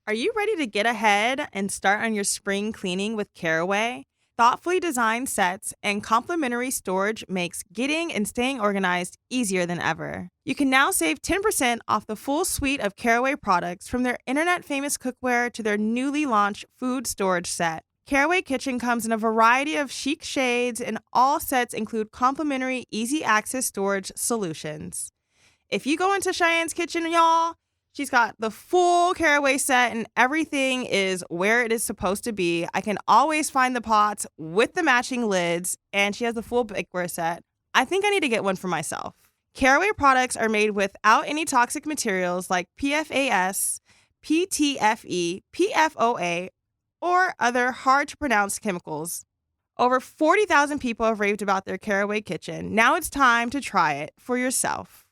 Are you ready to get ahead and start on your spring cleaning with Caraway? Thoughtfully designed sets and complimentary storage makes getting and staying organized easier than ever. You can now save 10% off the full suite of Caraway products, from their internet-famous cookware to their newly launched food storage set. Caraway Kitchen comes in a variety of chic shades, and all sets include complimentary easy-access storage solutions. If you go into Cheyenne's kitchen, y'all, she's got the full Caraway set and everything is where it is supposed to be. I can always find the pots with the matching lids, and she has the full bakeware set. I think I need to get one for myself. Caraway products are made without any toxic materials like PFAS, PTFE, PFOA, or other hard-to-pronounce chemicals. Over 40,000 people have raved about their Caraway Kitchen. Now it's time to try it for yourself.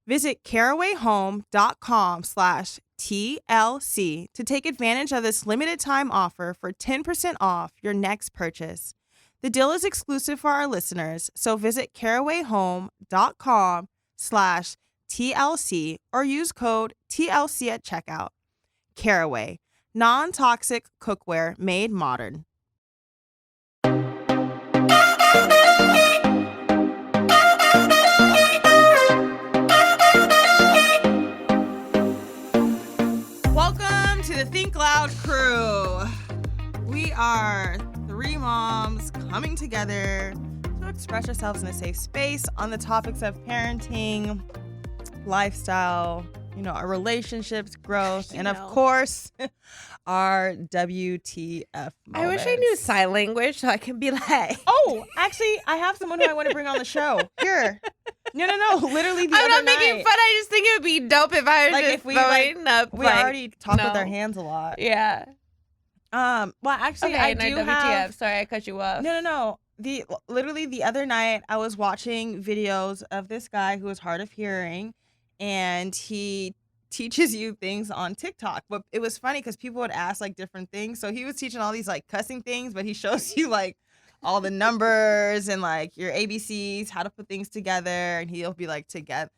Visit carawayhome.com/TLC to take advantage of this limited time offer for 10% off your next purchase. The deal is exclusive for our listeners, so visit carawayhome.com/TLC or use code TLC at checkout. Caraway, non-toxic cookware made modern. Welcome to the Think Loud crew. We are three moms coming together to express ourselves in a safe space on the topics of parenting, lifestyle, our relationships, growth, and of course, our WTF moments. I wish I knew sign language so I can be like... Oh, actually, I have someone who I want to bring on the show. Here. No. Literally the I'm other not night. making fun. I just think it would be dope if I was Like, just if we, throwing up. We already talk with our hands a lot. Yeah. Well, actually, Okay, I do WTF. have... Sorry, I cut you off. No. Literally the other night, I was watching videos of this guy who is hard of hearing, and he teaches you things on TikTok. But it was funny because people would ask like different things. So he was teaching all these like cussing things, but he shows you like all the numbers and like your ABCs, how to put things together, and he'll be like together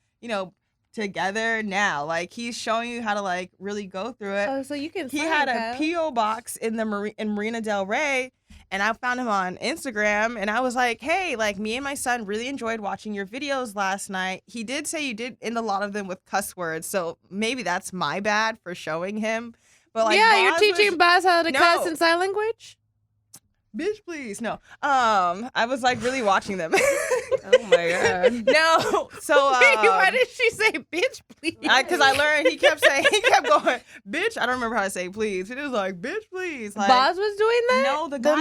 now. Like he's showing you how to like really go through it. Oh, so you can. He had a P.O. box in Marina Del Rey, and I found him on Instagram, and I was like, hey, like me and my son really enjoyed watching your videos last night. He did say you did end a lot of them with cuss words, so maybe that's my bad for showing him. But like, yeah, you're teaching Boz how to cuss in sign language? Bitch, please. No. I was like really watching them. Oh my God. No. So why did she say bitch, please? Because I learned he kept going, bitch. I don't remember how to say please. He was like, bitch, please. Like, Boz was doing that? No, the guy was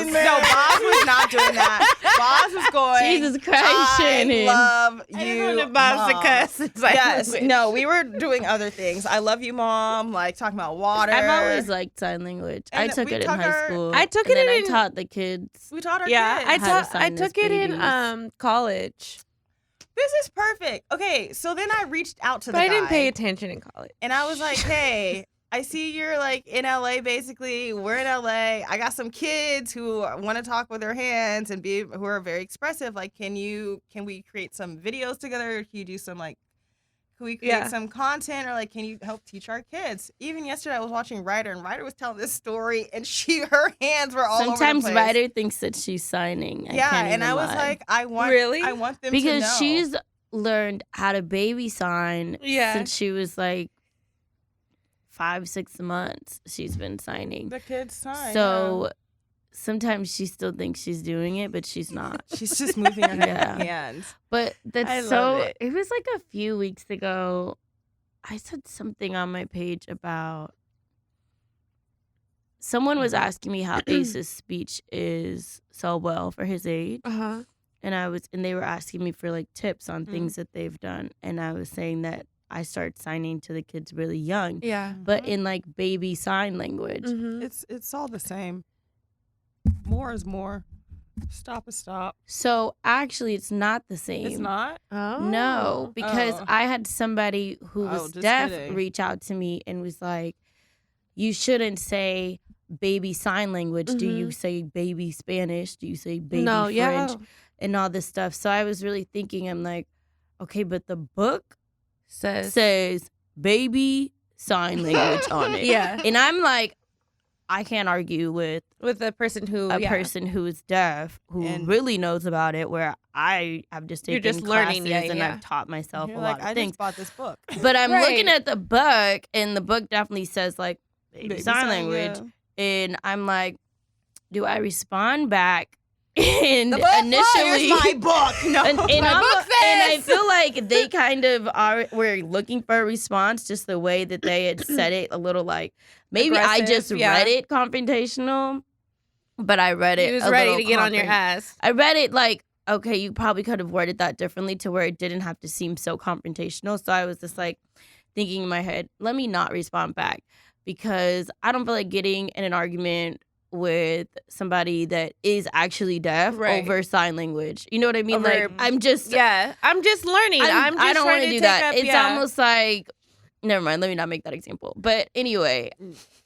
doing that. No, Boz was not doing that. Boz was going, Jesus Christ, Shanan. I love you, I just wanted Boz to cuss in sign Yes. language. No, we were doing other things. I love you, Mom. Like talking about water. I've always liked sign language. I And took we it in taught high her- school. I took and it then in- I taught the kids. We taught our Yeah, kids. I took it in college. This is perfect. Okay, so then I reached out to the But guy. I didn't pay attention in college. And I was like, hey, I see you're like in LA basically. We're in LA. I got some kids who want to talk with their hands and who are very expressive. Like, can we create some videos together? Can you do some like, can we create some content, or like, can you help teach our kids? Even yesterday I was watching Ryder, and Ryder was telling this story, and her hands were all over the Sometimes place. Ryder thinks that she's signing. I was like, I want them because to know. she's learned how to baby sign since she was like 5-6 months. She's been signing. The kids sign. So sometimes she still thinks she's doing it, but she's not. She's just moving her hands. But that's I so. love it. It was like a few weeks ago. I said something on my page about someone was asking me how Ace's speech is so well for his age. Uh-huh. And they were asking me for like tips on things that they've done. And I was saying that I start signing to the kids really young. Yeah. But in like baby sign language. Mm-hmm. It's all the same. More is more. Stop is stop. So actually it's not the same. It's not? Oh. No, because Oh. I had somebody who was just deaf kidding. reach out to me and was like, you shouldn't say baby sign language. Do you say baby Spanish? Do you say baby French? And all this stuff. So I was really thinking, I'm like, okay, but the book Says says baby sign language on it. Yeah. And I'm like, I can't argue with a person who person who is deaf who really knows about it, where I have just taken just classes learning, and I've taught myself You're a like, lot of I things. just bought this book. But I'm Right. looking at the book, and the book definitely says like baby sign language. Yeah. And I'm like, do I respond back? And The book, initially, here's my book. No, and book I says. feel like they kind of were looking for a response, just the way that they had said it, a little like maybe I Aggressive, just yeah. read it confrontational, but I read it. He was a ready little to get on your ass. I read it like, okay, you probably could have worded that differently to where it didn't have to seem so confrontational. So I was just like thinking in my head, let me not respond back, because I don't feel like getting in an argument with somebody that is actually deaf Right. over sign language. You know what I mean? Over- Like, I'm just I'm just learning. I'm just I don't want wanna to do take that. up, It's almost like, never mind, let me not make that example. But anyway,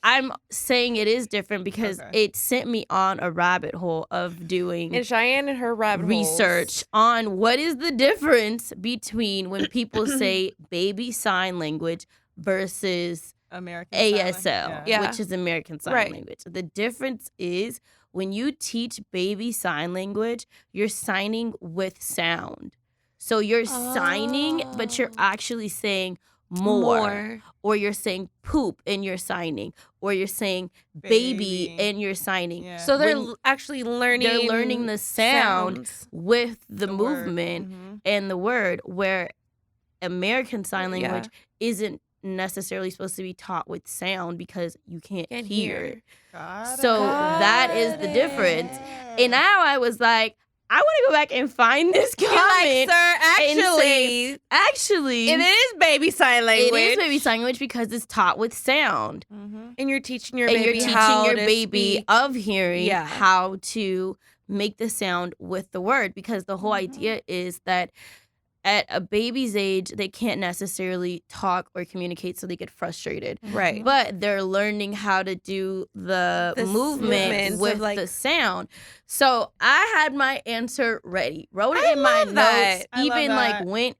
I'm saying it is different because it sent me on a rabbit hole of doing and Cheyenne and her rabbit research on what is the difference between when people say baby sign language versus American Sign ASL, Language. Yeah. which is American Sign Right. Language. The difference is when you teach baby sign language, you're signing with sound. So you're signing, but you're actually saying more. Or you're saying poop and you're signing. Or you're saying baby, Baby. and you're signing. Yeah. So they're When actually learning. they're learning the sound sounds. with the The word. movement Mhm. and the word, where American Sign Yeah. Language isn't necessarily supposed to be taught with sound because you can't Can't hear hear. it. Got So it. that is the difference. Yeah. And now I was like, I want to go back and find this You're comment. like, sir, and actually, say, actually, it is baby sign language. it is baby sign language because it's taught with sound. Mhm. And you're teaching your And baby you're how teaching your to baby speak. of hearing Yeah. how to make the sound with the word, because the whole Mm-hmm. idea is that at a baby's age, they can't necessarily talk or communicate, so they get frustrated. Right. But they're learning how to do the The movement movements with of, like- the sound. So I had my answer ready, wrote it I in my love that. notes, I love even that. like went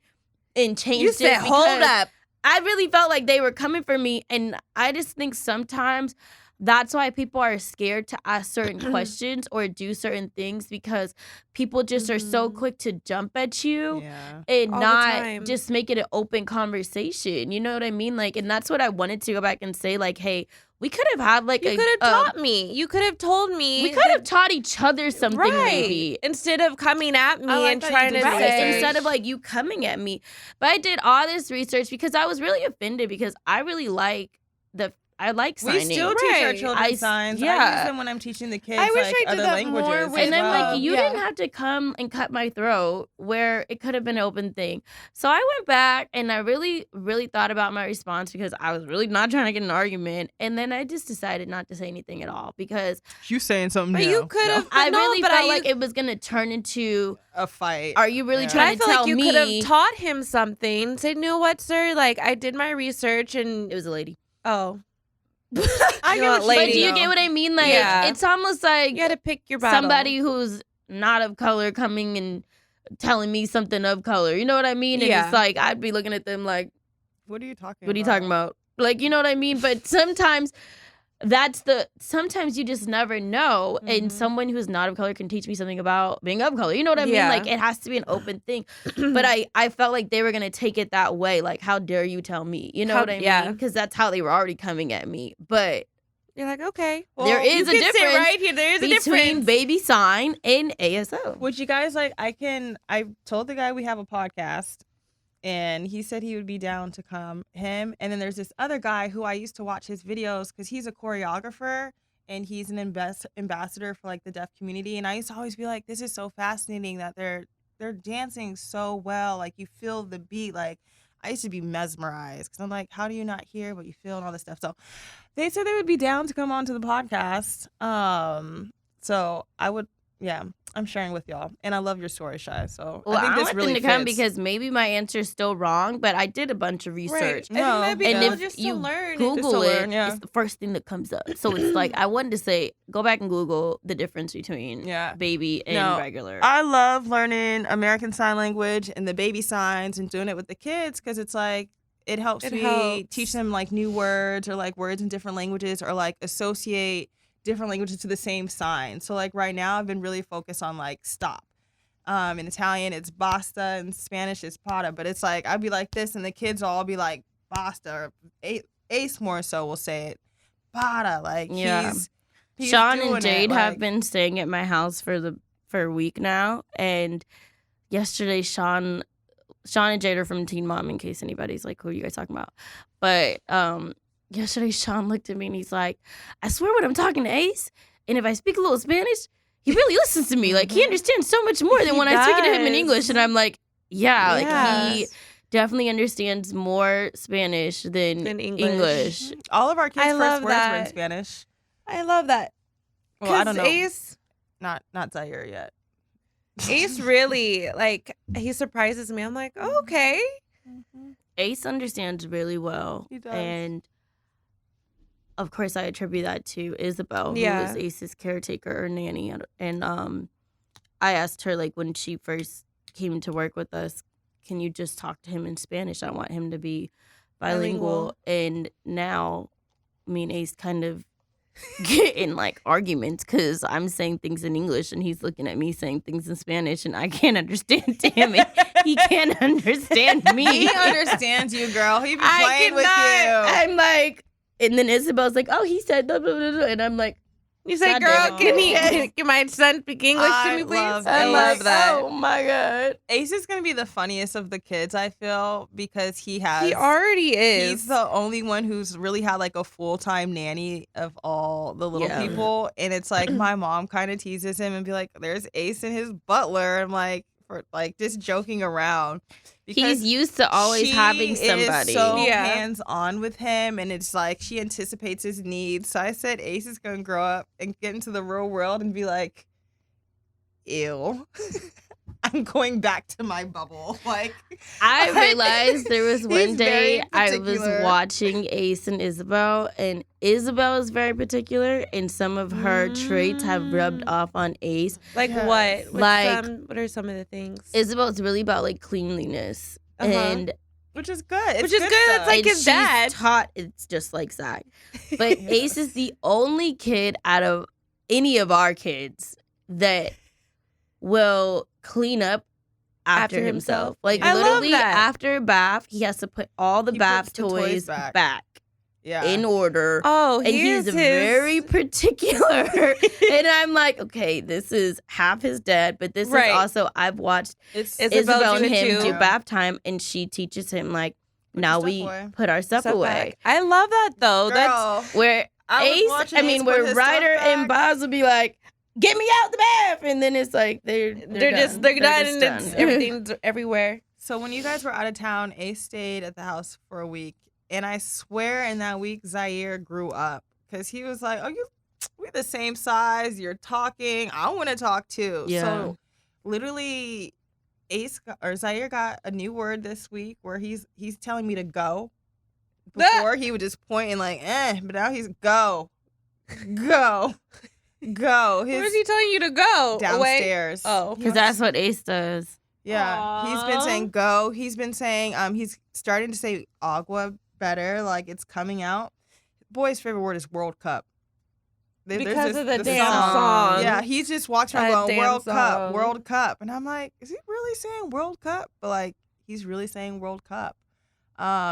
and changed You it. said, hold because up. I really felt like they were coming for me, and I just think sometimes that's why people are scared to ask certain questions or do certain things, because people just are so Mhm. quick to jump at you Yeah. and All the not time. just make it an open conversation. You know what I mean? Like, and that's what I wanted to go back and say, like, hey, we could have had like You a could have taught me. You could have told me. we could have taught each other something, right. maybe. Instead of coming at me I like and that you trying to did Right. say. Instead of like you coming at me. But I did all this research because I was really offended, because I really like I like We signing. still teach our Right. children signs. I yeah. use them when I'm teaching the kids I wish like I did other that languages. more as with- And I'm well. like, you Yeah. didn't have to come and cut my throat where it could have been an open thing. So I went back and I really, really thought about my response, because I was really not trying to get in an argument. And then I just decided not to say anything at all, because You saying something But new. you could have. I no, really but felt I like used- it was going to turn into, a fight. are you really Yeah. But trying I to feel tell like you me? could have taught him something. Say, you know what, sir? Like, I did my research and It was a lady. oh, I You get know, what you lady, But do you get what I mean? Like, Yeah. it's almost like you got to pick your battle. somebody who's not of color coming and telling me something of color. You know what I mean? And Yeah. it's like, I'd be looking at them like, What are you talking what are you talking about? Like, you know what I mean? But sometimes sometimes you just never know. And Mhm. someone who's not of color can teach me something about being of color. You know what I mean? Yeah. Like, it has to be an open thing. But I felt like they were going to take it that way. Like, how dare you tell me? You know How- what I yeah. mean? Because that's how they were already coming at me. But You're like, okay. there is you a can sit difference right here. There is a between difference. baby sign and ASO. Would you guys like? I told the guy we have a podcast, and he said he would be down to come. Him, and then there's this other guy who I used to watch his videos because he's a choreographer and he's an ambassador for like the deaf community. And I used to always be like, this is so fascinating that they're dancing so well. Like, you feel the beat. Like, I used to be mesmerized because I'm like, how do you not hear what you feel and all this stuff? So they said they would be down to come on to the podcast. So I would, yeah, I'm sharing with y'all. And I love your story, Shy. So Well, I think I this want really them to come fits. because maybe my answer is still wrong, but I did a bunch of research. Right. I think No. that'd be And cool if just you to learn. Google Just to it, learn, yeah. it's the first thing that comes up. So it's like, I wanted to say, go back and Google the difference between Yeah. baby and No, regular. I love learning American Sign Language and the baby signs and doing it with the kids because it's like, It helps teach them like new words or like words in different languages or like associate different languages to the same sign. So like right now I've been really focused on like stop. In Italian it's basta, in Spanish it's para, but it's like I'd be like this and the kids will all be like basta, or Ace more so will say it para. Like he's Sean doing and Jade it, have like, been staying at my house for a week now, and yesterday Sean and Jade are from Teen Mom, in case anybody's like, who are you guys talking about? But yesterday Sean looked at me and he's like, I swear when I'm talking to Ace, and if I speak a little Spanish, he really listens to me. Like, he understands so much more than when I speak to him in English. And I'm like, like he definitely understands more Spanish than English. All of our kids' first words were in Spanish. I love that. Well, I don't know. Ace, not Zaire yet. Ace really, like, he surprises me. I'm like, oh, okay. Ace understands really well. He does. And of course, I attribute that to Isabel, who is Ace's caretaker or nanny. And I asked her, like, when she first came to work with us, can you just talk to him in Spanish? I want him to be bilingual. And now me and Ace kind of get in, like, arguments because I'm saying things in English and he's looking at me saying things in Spanish and I can't understand him. And he can't understand me. He understands you, girl. He be playing with you. I'm like... And then Isabel's like, oh, he said blah, blah, blah, blah. And I'm like, you say, girl, can my son speak English to me, please? I love that. Oh, my God. Ace is going to be the funniest of the kids, I feel, because he already is. He's the only one who's really had like a full-time nanny of all the little people. And it's like my mom kind of teases him and be like, there's Ace and his butler. I'm like, for like just joking around. Because he's used to always having somebody. Is so hands-on with him, and it's like she anticipates his needs. So I said Ace is going to grow up and get into the real world and be like, ew. I'm going back to my bubble. Like, I realized there was one day I was watching Ace and Isabel is very particular, and some of her traits have rubbed off on Ace. Like what? What are some of the things? Isabel's really about like cleanliness and. Which is good. It's like his dad. Taught it's just like Zach. But Ace is the only kid out of any of our kids that will clean up after himself. Like, I literally after a bath, he has to put all the bath toys back. In order. Oh, and he's very particular. And I'm like, okay, this is half his dad, but this is also, I've watched Isabel and him do bath time, and she teaches him, like, now we put our stuff away. I love that, though. Girl, that's where where Ryder and Boz will be like, get me out the bath, and then it's like they're done, and it's everything's everywhere. So when you guys were out of town, Ace stayed at the house for a week. And I swear in that week, Zaire grew up because he was like, oh, we're the same size. You're talking. I want to talk too. Yeah. So literally Zaire got a new word this week where he's telling me to go. Before he would just point and like, but now he's go. Go. Go. Where is he telling you to go? Downstairs. Away? Oh. Because that's what Ace does. Yeah. Aww. He's been saying go. He's been saying, he's starting to say agua better, like it's coming out. Boy's favorite word is World Cup. Because of the damn song. Yeah, he just walks around going World Cup, World Cup, and I'm like, is he really saying World Cup? But like, he's really saying World Cup.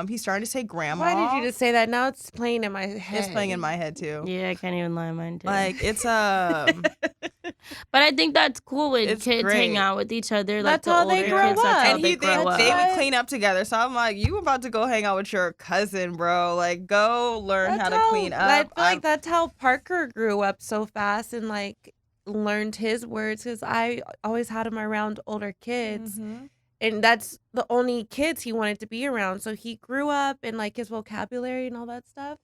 He's starting to say grandma. Why did you just say that? Now it's playing in my head. It's playing in my head too. Yeah, I can't even lie, mine too. Like it's But I think that's cool when kids hang out with each other. That's like how the they older grow kids, up. That's how and they grow up. they would clean up together. So I'm like, you about to go hang out with your cousin, bro? Like, go learn how to clean up. I feel like that's how Parker grew up so fast and like learned his words because I always had him around older kids. Mm-hmm. And that's the only kids he wanted to be around. So he grew up and like his vocabulary and all that stuff.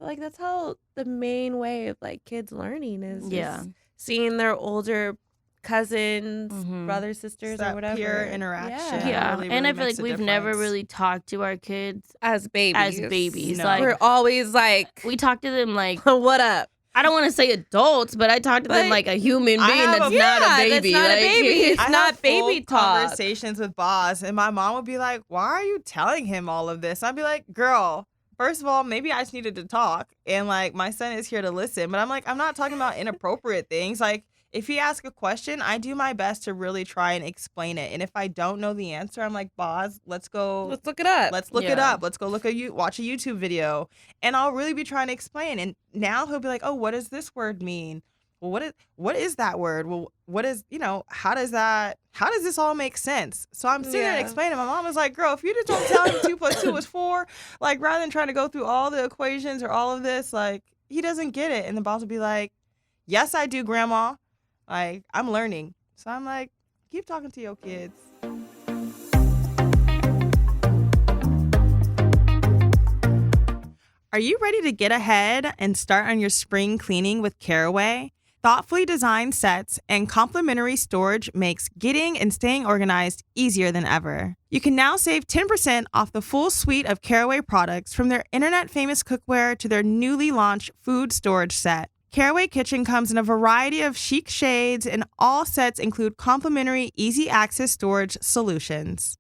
But, like that's how the main way of like kids learning is just seeing their older cousins, brothers, sisters, or whatever. Peer interaction. Yeah. Really, and really I feel like we've never difference. really talked to our kids as babies. No. Like, we're always like, we talk to them like, what up? I don't want to say adults, but I talk to them like a human being that's not a baby. That's not a baby. It's I not have baby full talk. Conversations with Boz, and my mom would be like, "Why are you telling him all of this?" I'd be like, "Girl, first of all, maybe I just needed to talk, and like my son is here to listen." But I'm like, I'm not talking about inappropriate things. Like, if he asks a question, I do my best to really try and explain it. And if I don't know the answer, I'm like, Boz, let's go. Let's look it up. Let's look it up. Let's go watch a YouTube video. And I'll really be trying to explain. And now he'll be like, oh, what does this word mean? Well, what is that word? Well, what is, how does this all make sense? So I'm sitting there and explaining. My mom was like, girl, if you just don't tell him 2 + 2 is 4, like rather than trying to go through all the equations or all of this, like he doesn't get it. And the boss would be like, yes, I do, Grandma. Like, I'm learning. So I'm like, keep talking to your kids. Are you ready to get ahead and start on your spring cleaning with Caraway? Thoughtfully designed sets and complimentary storage makes getting and staying organized easier than ever. You can now save 10% off the full suite of Caraway products, from their internet-famous cookware to their newly launched food storage set. Caraway Kitchen comes in a variety of chic shades, and all sets include complimentary easy access storage solutions.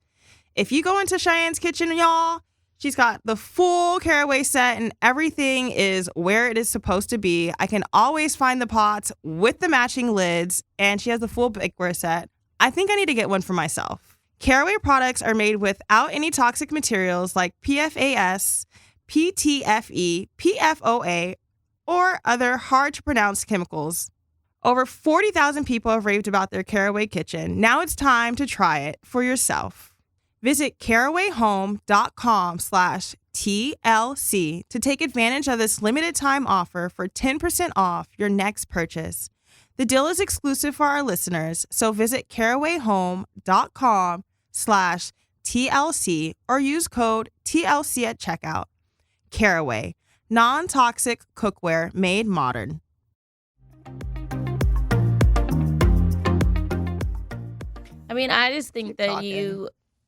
If you go into Cheyenne's kitchen, y'all, she's got the full Caraway set and everything is where it is supposed to be. I can always find the pots with the matching lids, and she has the full bakeware set. I think I need to get one for myself. Caraway products are made without any toxic materials like PFAS, PTFE, PFOA, or other hard-to-pronounce chemicals. Over 40,000 people have raved about their Caraway Kitchen. Now it's time to try it for yourself. Visit carawayhome.com/TLC to take advantage of this limited time offer for 10% off your next purchase. The deal is exclusive for our listeners, so visit carawayhome.com/TLC or use code TLC at checkout. Caraway. Non-toxic cookware made modern. I mean, I just think that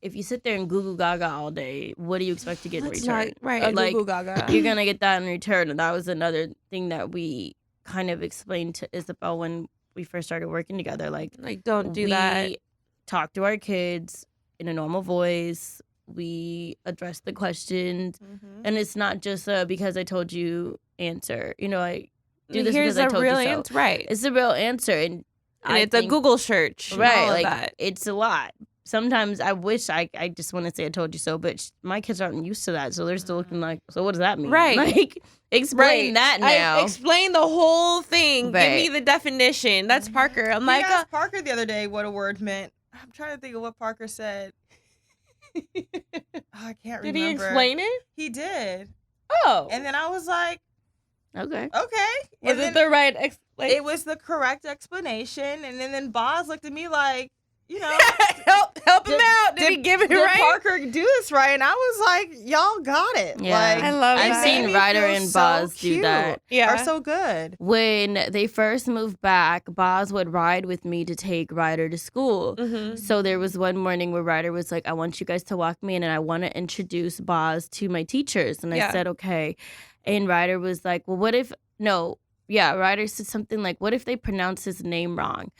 if you sit there and Google Gaga all day, what do you expect to get in return? Right, like, Google Gaga. You're going to get that in return. And that was another thing that we kind of explained to Isabel when we first started working together. Like don't do that. We talk to our kids in a normal voice. We address the questions, and it's not just because I told you answer. I do this because I told you so. Answer, right? It's a real answer, and it's a Google search, right? All like of that. It's a lot. Sometimes I wish I just want to say I told you so, but my kids aren't used to that, so they're still looking like, so what does that mean? Right? Like, explain that now. Explain the whole thing. Right. Give me the definition. That's Parker. I'm like, asked Parker the other day what a word meant. I'm trying to think of what Parker said. I can't remember. Did he explain it? He did. Oh. And then I was like, okay. Was it the right it was the correct explanation. And then Boz looked at me like, help him out. Did he give it right? Did Parker do this right? And I was like, y'all got it. Yeah. Like, I love that. I've seen Ryder and Boz do that. Yeah. Are so good. When they first moved back, Boz would ride with me to take Ryder to school. Mm-hmm. So there was one morning where Ryder was like, I want you guys to walk me in and I want to introduce Boz to my teachers. And I said, okay. And Ryder was like, well, Ryder said something like, what if they pronounce his name wrong?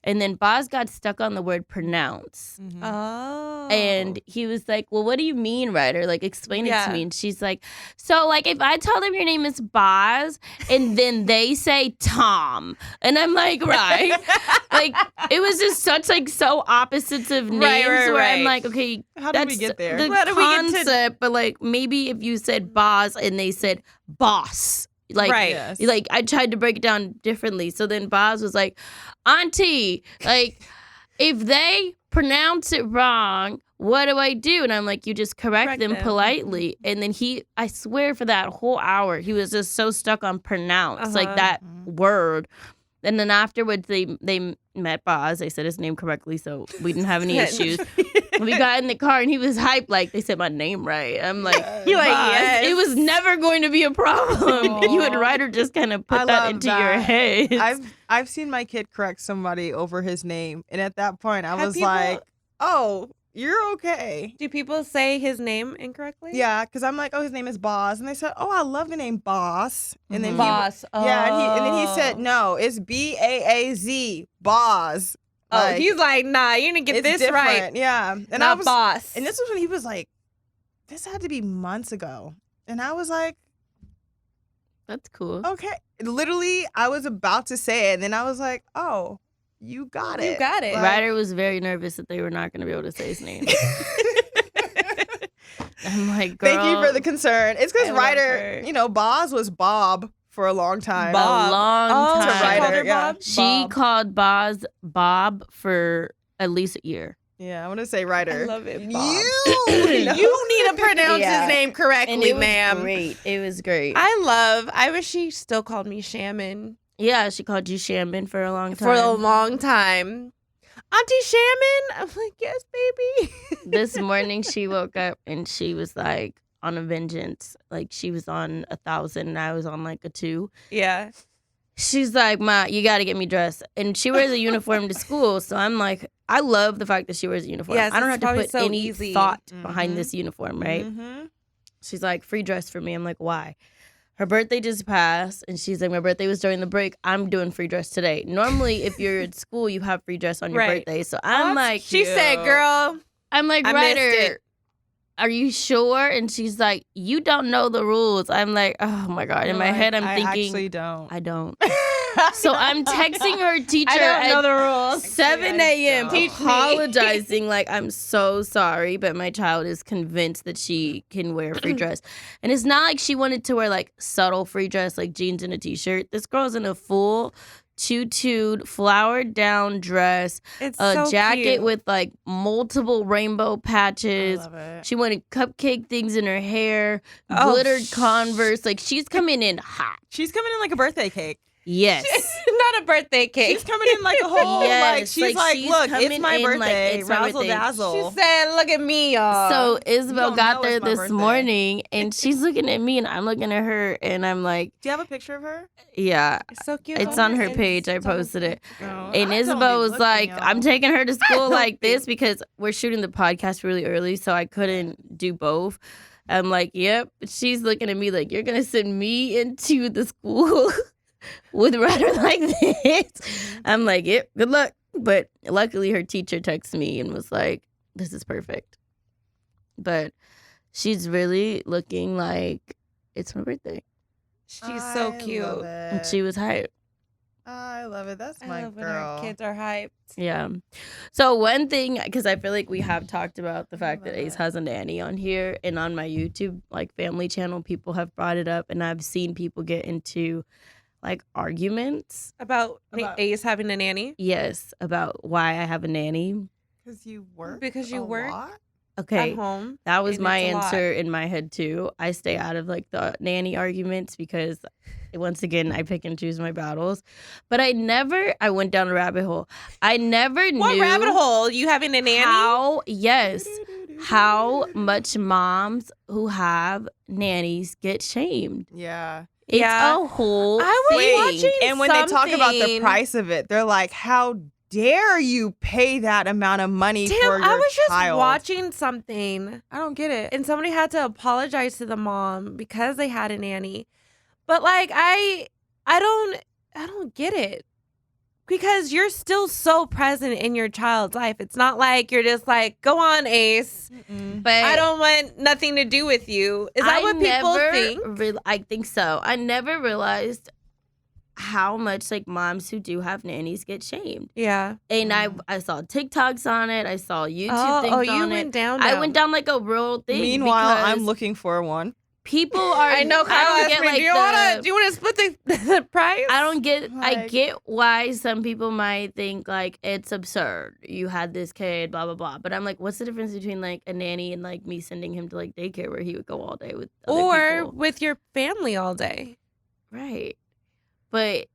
And then Boz got stuck on the word pronounce. Mm-hmm. Oh. And he was like, well, what do you mean, Ryder? Like, explain it to me. And she's like, so, like, if I tell them your name is Boz and then they say Tom. And I'm like, right. Like, it was just such, like, so opposites of names where I'm like, okay, how did we get there? The concept, but, like, maybe if you said Boz and they said boss. Like, like I tried to break it down differently. So then Boz was like, Auntie, like, if they pronounce it wrong, what do I do? And I'm like, you just correct them politely. And then I swear for that whole hour, he was just so stuck on pronounce, like that word. And then afterwards, they met Boz. They said his name correctly, so we didn't have any issues. We got in the car, and he was hyped, like, they said my name right. I'm like, you're like, yes. It was never going to be a problem. You and Ryder just kind of put that into your head. I've seen my kid correct somebody over his name, and at that point, I was like, oh, you're okay. Do people say his name incorrectly? Yeah, because I'm like, oh, his name is Boss. And they said, oh, I love the name Boss. And then Boss. and then he said, no, it's Baaz, Boss. Oh, he's like, nah, you're going to get this different. right. Yeah. And Not Boss. And this was when he was like, this had to be months ago. And I was like, that's cool. Okay. Literally, I was about to say it. And then I was like, oh, you got it. You got it. Like, Ryder was very nervous that they were not going to be able to say his name. I'm like, girl. Thank you for the concern. It's because I love Ryder, her. Boz was Bob for a long time. Bob. A long time. To Ryder, Ryder, yeah. She called Bob for at least a year. Yeah, I want to say Ryder. I love it, Bob. You need to pronounce his name correctly, And it was ma'am. great. It was great. I wish she still called me Shaman. Yeah, she called you Shaman for a long time. For a long time. Auntie Shaman? I'm like, yes, baby. This morning she woke up and she was like on a vengeance. Like she was on 1,000 and I was on like a 2. Yeah. She's like, Ma, you got to get me dressed. And she wears a uniform to school. So I'm like, I love the fact that she wears a uniform. Yes, I don't have it's to put probably so any easy. thought behind this uniform, right? Mm-hmm. She's like, free dress for me. I'm like, why? Her birthday just passed. And she's like, my birthday was during the break. I'm doing free dress today. Normally, if you're at school, you have free dress on your Right. birthday. So I'm like, She said, girl, I'm like, I missed Ryder, it. are you sure? And she's like, you don't know the rules. I'm like, oh my God. In my head, I'm thinking, I actually don't. I don't. So I'm texting her teacher I don't know at the rules. 7 a.m. Teach me. apologizing like, I'm so sorry, but my child is convinced that she can wear a free dress. And it's not like she wanted to wear like subtle free dress, like jeans and a t-shirt. This girl's in a full tutued, flowered down dress, It's a so jacket cute. with like multiple rainbow patches. I love it. She wanted cupcake things in her hair, Oh, glittered Converse. Like she's coming in hot. She's coming in like a birthday cake. Yes. Not a birthday cake. She's coming in like a whole, Yes, like, she's like, she's look, coming it's my in like, birthday. it's my Razzle birthday. dazzle. She said, look at me, y'all. So Isabel don't got know there it's my this birthday. morning and she's looking at me and I'm looking at her and I'm like, Do you have a picture of her? yeah, It's so cute. it's on her page. I posted it. No, And I don't Isabel be was looking, like, y'all. I'm taking her to school like this because we're shooting the podcast really early, so I couldn't do both. I'm like, yep. She's looking at me like, you're going to send me into the school with Ryder like this? I'm like, yep, good luck. But luckily her teacher texted me and was like, this is perfect. But she's really looking like it's my birthday. She's so I cute. love And it. she was hyped. I love it. That's I my love when girl. our kids are hyped. Yeah. So one thing, because I feel like we have talked about the fact that love Ace it. has a nanny on here, and on my YouTube like family channel, people have brought it up, and I've seen people get into like arguments. About About- Ace having a nanny. Yes, about why I have a nanny. Because you work. Because you a work? lot? Okay, At home. that was and my it's a lot. answer in my head too. I stay out of like the nanny arguments because once again I pick and choose my battles. But I went down a rabbit hole. I never What knew rabbit hole? You having a nanny? how much moms who have nannies get shamed. Yeah. It's Yeah. a whole I was thing. watching And when they talk about the something. price of it, they're like, how dare you pay that amount of money Damn, for your I was just child? watching something. I don't get it. And somebody had to apologize to the mom because they had a nanny. But like I don't get it. Because you're still so present in your child's life. It's not like you're just like, go on, Ace. But I don't want nothing to do with you. Is that what people think? I think so. I never realized how much like moms who do have nannies get shamed. Yeah. And I saw TikToks on it. I saw YouTube things Oh, on you it. went down. I went down like a real thing. Meanwhile, because I'm looking for one. people are. I know. Kyle don't asked get me, like do you want to split the price? I don't get. I Like- get why some people might think like it's absurd. You had this kid, blah blah blah. But I'm like, what's the difference between like a nanny and like me sending him to like daycare where he would go all day with other Or people? with your family all day. Right. But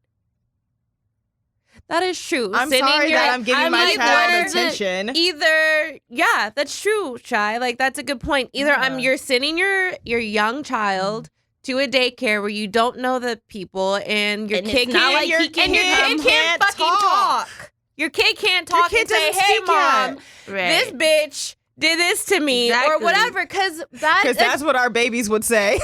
That is true. I'm Sitting sorry your- that I'm giving I'm my like, child what is it? attention. Either, yeah, that's true, Shy. Like that's a good point. Either Yeah. you're sending your young child to a daycare where you don't know the people, and your And kid it's not can't, like your he kid can fucking talk. Your kid can't talk kid and say, doesn't "Hey, speak mom, yet." this bitch did this to me or Exactly. whatever, because that's what our babies would say. this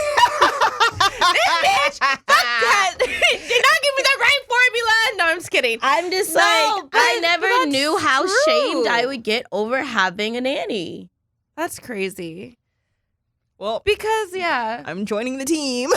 bitch, fuck that. Did not give me the right formula. No, I'm just kidding. I'm just No, like, I but never that's knew how true. shamed I would get over having a nanny. That's crazy. Well, Because, yeah. I'm joining the team.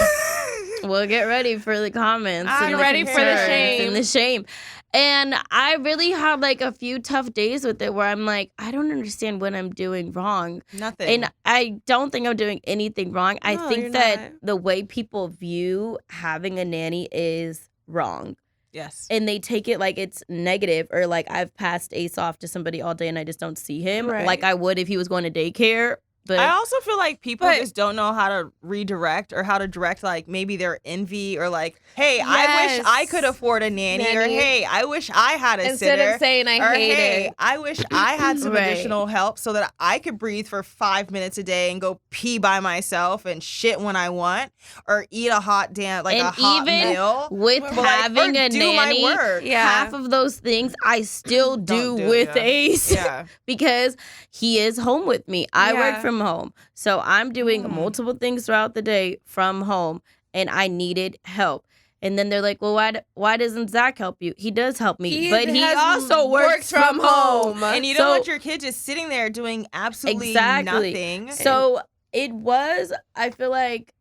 Well, get ready for the comments. I'm and the ready for the concerns shame. And the shame. And I really had like a few tough days with it where I'm like, I don't understand what I'm doing wrong. Nothing. And I don't think I'm doing anything wrong. I No, think you're that not. the way people view having a nanny is wrong. Yes. And they take it like it's negative, or like I've passed Ace off to somebody all day and I just don't see him Right. like I would if he was going to daycare. But I also feel like people But- just don't know how to redirect or how to direct, like, maybe their envy or, like, hey, I wish I could afford a nanny, or, Nanny. hey, I wish I had a Instead sitter. of saying I or, hate hey, it. I wish I had some Right. additional help so that I could breathe for 5 minutes a day and go pee by myself and shit when I want, or eat a hot and a hot even meal. with But, having or a do nanny, my work. Yeah. half of those things I still Don't do do, with yeah. Ace Yeah. because he is home with me. I work Yeah. from home. So I'm doing Mm. multiple things throughout the day from home, and I needed help. And then they're like, well, why doesn't Zach help you? He does help me, but he has also works from home. And you So- don't want your kid just sitting there doing absolutely Exactly. nothing. So it was, I feel like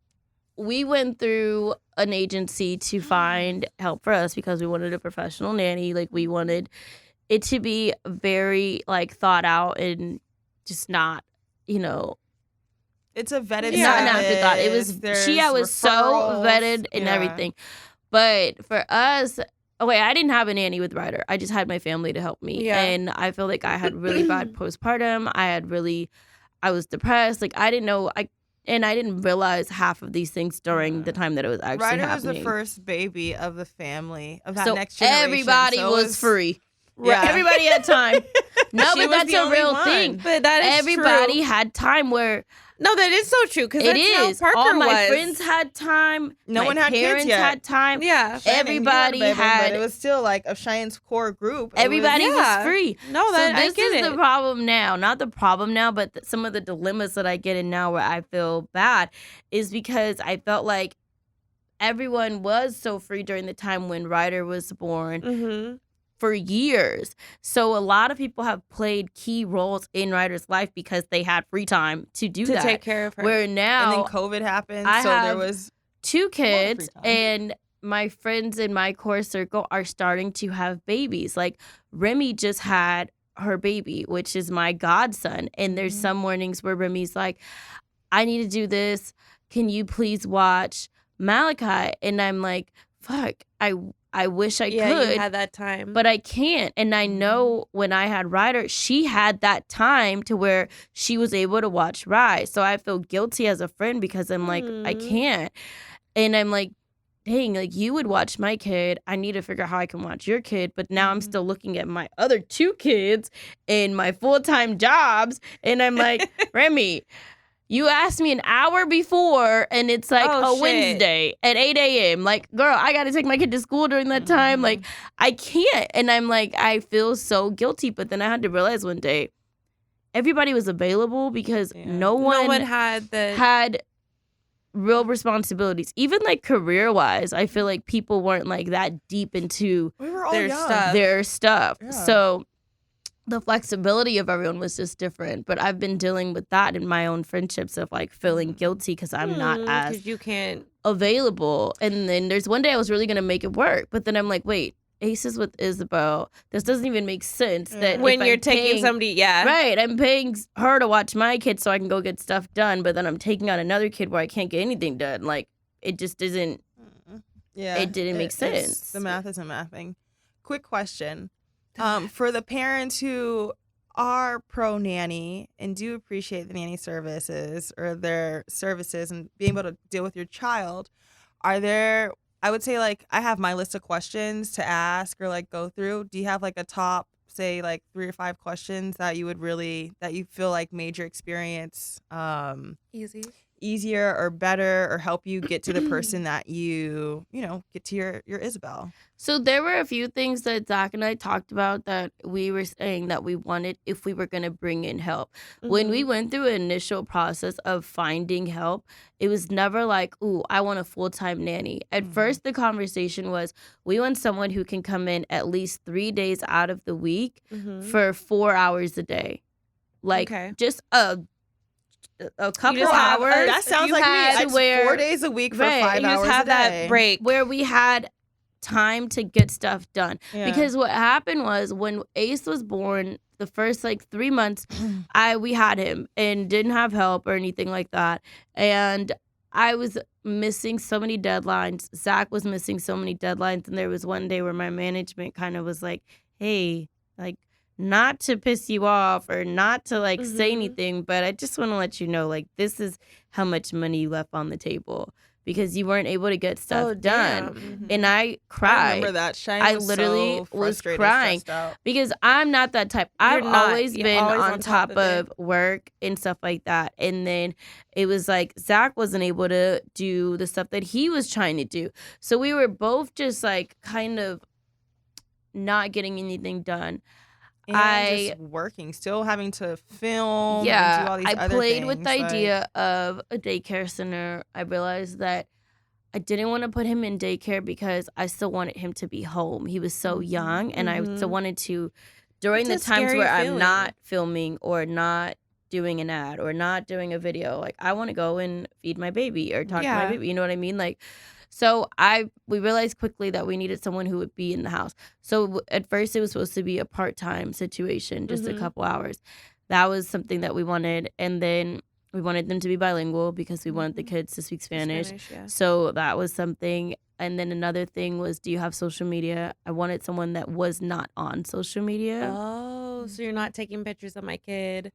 we went through an agency to find help for us because we wanted a professional nanny. Like, we wanted it to be very, like, thought out and just not, you know, It's a vetted Yeah. not an afterthought. It was, service, I was so referrals. vetted and Yeah. everything. But for us, I didn't have a nanny with Ryder. I just had my family to help me. Yeah. And I feel like I had really bad postpartum. I was depressed. Like, I didn't know, I didn't realize half of these things during the time that it was actually Ryder happening. was the first baby of the family, of that So next generation. everybody So it was free. Yeah. Everybody had time. No, She but was that's the a only real one. thing. But that is Everybody true. had time where No, that is so true. Because it that's is. how Parker All my was. friends had time. No my one had kids parents yet. had time. Yeah. Shannon, Everybody you a baby, had- but it was still like of Cheyenne's core group. It was- Everybody Yeah. was free. No, that So I this get is it. the problem now. Not the problem now, but some of the dilemmas that I get in now where I feel bad is because I felt like everyone was so free during the time when Ryder was born Mm-hmm. for years. So a lot of people have played key roles in Ryder's life because they had free time to do To that. take care of her. Where and now then COVID happened, I so there have- was 2 kids time. and my friends in my core circle are starting to have babies. Like, Remy just had her baby, which is my godson. And there's Mhm. some mornings where Remy's like, I need to do this. Can you please watch Malachi? And I'm like, fuck, I wish I yeah, could. you had that time. But I can't. And I know when I had Ryder, she had that time to where she was able to watch Rise. So I feel guilty as a friend because I'm like, I Mm. can't. And I'm like, dang, like, you would watch my kid. I need to figure out how I can watch your kid. But now I'm Mhm. still looking at my other 2 kids in my full-time jobs. And I'm like, Remy, you asked me an hour before, and it's like Oh, a shit. Wednesday at 8 a.m. Like, girl, I got to take my kid to school during that time. Mhm. Like, I can't. And I'm like, I feel so guilty. But then I had to realize one day, everybody was available because Yeah. no one had the. had real responsibilities. Even like career-wise, I feel like people weren't like that deep into we were all Their young. stuff. their stuff. Yeah. So the flexibility of everyone was just different. But I've been dealing with that in my own friendships of like feeling guilty because I'm not as Because you can't. available. And then there's one day I was really gonna make it work, but then I'm like, wait, Ace is with Isabel. This doesn't even make sense. Yeah. That When if you're I'm taking paying- somebody, yeah. Right, I'm paying her to watch my kid so I can go get stuff done, but then I'm taking on another kid where I can't get anything done. Like, it just isn't. Yeah, It didn't make it's- sense. The math isn't mathing. Quick question. For the parents who are pro nanny and do appreciate the nanny services or their services and being able to deal with your child, are there, I would say, like, I have my list of questions to ask or like go through. Do you have like a top, say, like 3 or 5 questions that you would really, that you feel like made your experience Easy. easier or better or help you get to the person that you get to your Isabel? So there were a few things that Zach and I talked about that we were saying that we wanted if we were going to bring in help. When we went through an initial process of finding help, it was never like, ooh, I want a full-time nanny. At first, the conversation was, we want someone who can come in at least 3 days out of the week for 4 hours a day. Like, just a couple hours. That sounds like me. It's 4 days a week for 5 hours you just have a day. that break where we had time to get stuff done. Because what happened was when Ace was born, the first 3 months, we had him and didn't have help or anything like that. And I was missing so many deadlines. Zach was missing so many deadlines. And there was one day where my management kind of was like, hey, not to piss you off or not to say anything, but I just want to let you know, this is how much money you left on the table because you weren't able to get stuff done. And I cried. I remember that. Cheyenne I literally was crying because I'm not that type. I've always been on top of work and stuff like that. And then it was Zach wasn't able to do the stuff that he was trying to do. So we were both just kind of not getting anything done. And just working, still having to film and do all these other things. I played with the idea of a daycare center. I realized that I didn't want to put him in daycare because I still wanted him to be home. He was so young, and I still wanted to, during the times where I'm not filming or not doing an ad or not doing a video, I want to go and feed my baby or talk to my baby. You know what I mean? So we realized quickly that we needed someone who would be in the house. So at first it was supposed to be a part-time situation, just a couple hours. That was something that we wanted. And then we wanted them to be bilingual because we wanted the kids to speak Spanish. So that was something. And then another thing was, do you have social media? I wanted someone that was not on social media. Oh, so you're not taking pictures of my kid.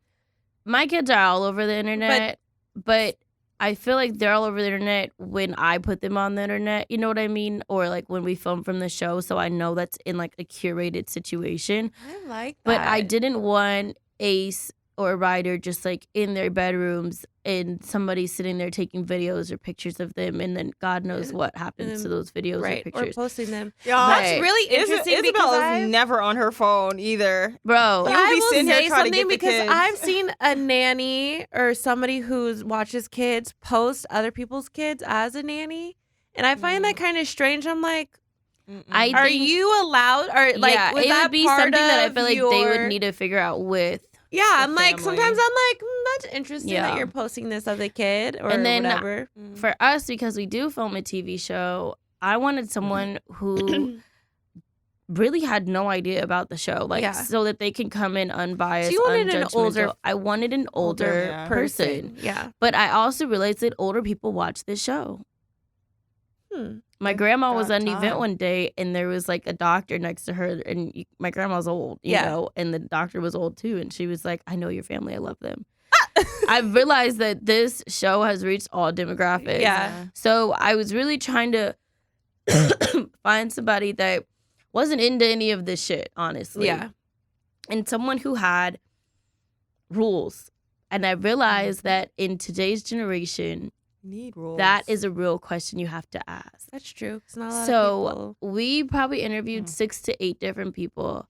My kids are all over the internet, but I feel like they're all over the internet when I put them on the internet, you know what I mean? Or when we film from the show, so I know that's in a curated situation. I like that. But I didn't want Ace or Ryder just in their bedrooms and somebody sitting there taking videos or pictures of them, and then God knows what happens to those videos or pictures. Or posting them. That's really interesting. Isabel is never on her phone either. Bro, I will say something because I've seen a nanny or somebody who watches kids post other people's kids as a nanny, and I find that kind of strange. I'm like, are you allowed? Or was it that would be part something that I feel of they would need to figure out with. Yeah, I'm sometimes I'm that's interesting that you're posting this as a kid or and then, whatever. For us, because we do film a TV show, I wanted someone who really had no idea about the show, so that they can come in unbiased, so you wanted unjudgmental. I wanted an older person. Yeah. But I also realized that older people watch this show. My grandma was at an event one day, and there was a doctor next to her, and my grandma's old, you know, and the doctor was old too, and she was like, I know your family, I love them. I realized that this show has reached all demographics. Yeah. So I was really trying to find somebody that wasn't into any of this shit, honestly. Yeah. And someone who had rules. And I realized that in today's generation, need rules. That is a real question you have to ask. That's true. It's not a lot so of people. We probably interviewed 6 to 8 different people,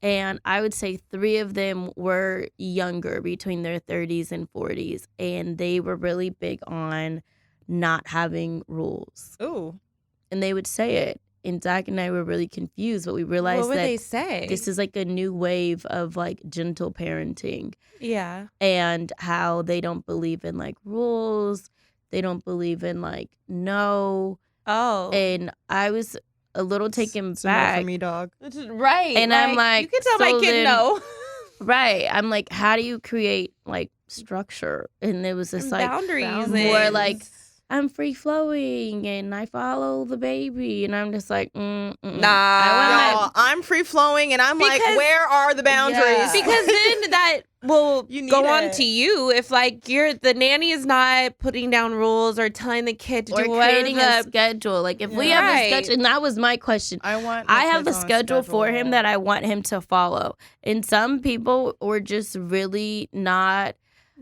and I would say 3 of them were younger, between their 30s and 40s, and they were really big on not having rules. Ooh. And they would say it. And Zach and I were really confused, but we realized what would that they say? This is a new wave of gentle parenting. Yeah. And how they don't believe in rules. They don't believe in no. Oh. And I was a little taken it's back. No for me, dog. Right. And I'm you can tell my kid no. Right. I'm how do you create structure? And it was just boundaries. More I'm free flowing and I follow the baby, and I'm just nah. I'm free flowing and I'm where are the boundaries? Yeah. Because then that will go on to you if the nanny is not putting down rules or telling the kid to or do creating a schedule. If we have a schedule, and that was my question. I have the schedule for him that I want him to follow, and some people were just really not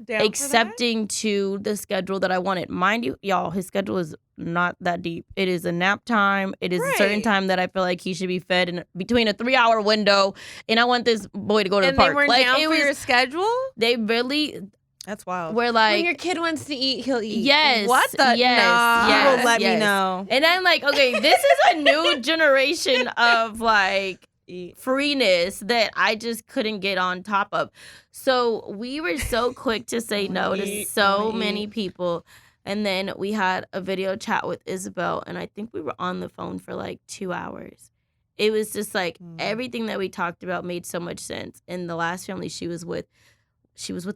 accepting to the schedule that I wanted. Mind you, y'all, his schedule is not that deep. It is a nap time. It is a certain time that I feel like he should be fed in between a 3-hour window. And I want this boy to go to the park. And they weren't down for your schedule? They really... That's wild. We're like... When your kid wants to eat, he'll eat. Yes. What the? Yes. You will let me know. And I'm like, okay, this is a new generation of like... freeness that I just couldn't get on top of. So we were so quick to say no to so many people. And then we had a video chat with Isabel, and I think we were on the phone for like 2 hours. It was just like everything that we talked about made so much sense. And the last family she was with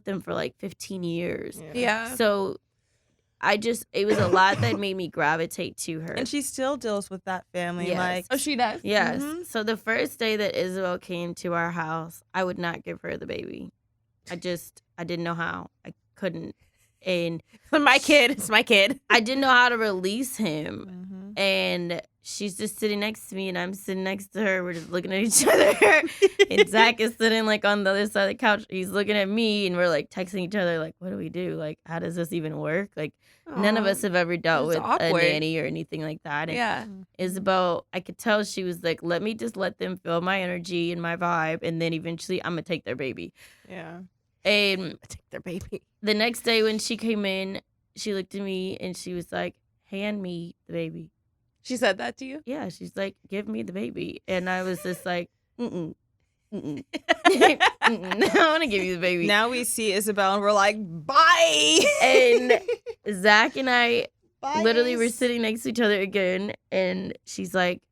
them for like 15 years. Yeah. So it was a lot that made me gravitate to her. And she still deals with that family. Yes. Like, Oh, she does? Yes. So the first day that Isabel came to our house, I would not give her the baby. I didn't know how. I couldn't. And my kid. It's my kid. I didn't know how to release him. And she's just sitting next to me, and I'm sitting next to her. We're just looking at each other. And Zach is sitting like on the other side of the couch. He's looking at me, and we're like texting each other, like, what do we do? Like, how does this even work? Like, none of us have ever dealt with a nanny or anything like that. And Isabel, I could tell she was like, let me just let them feel my energy and my vibe, and then eventually I'm going to take their baby. Yeah. And take their baby. The next day when she came in, she looked at me and she was like, hand me the baby. She said that to you? Yeah, she's like, give me the baby. And I was just like, I want to give you the baby. Now we see Isabel and we're like, bye. And Zach and I Bye. literally were sitting next to each other again. And she's like,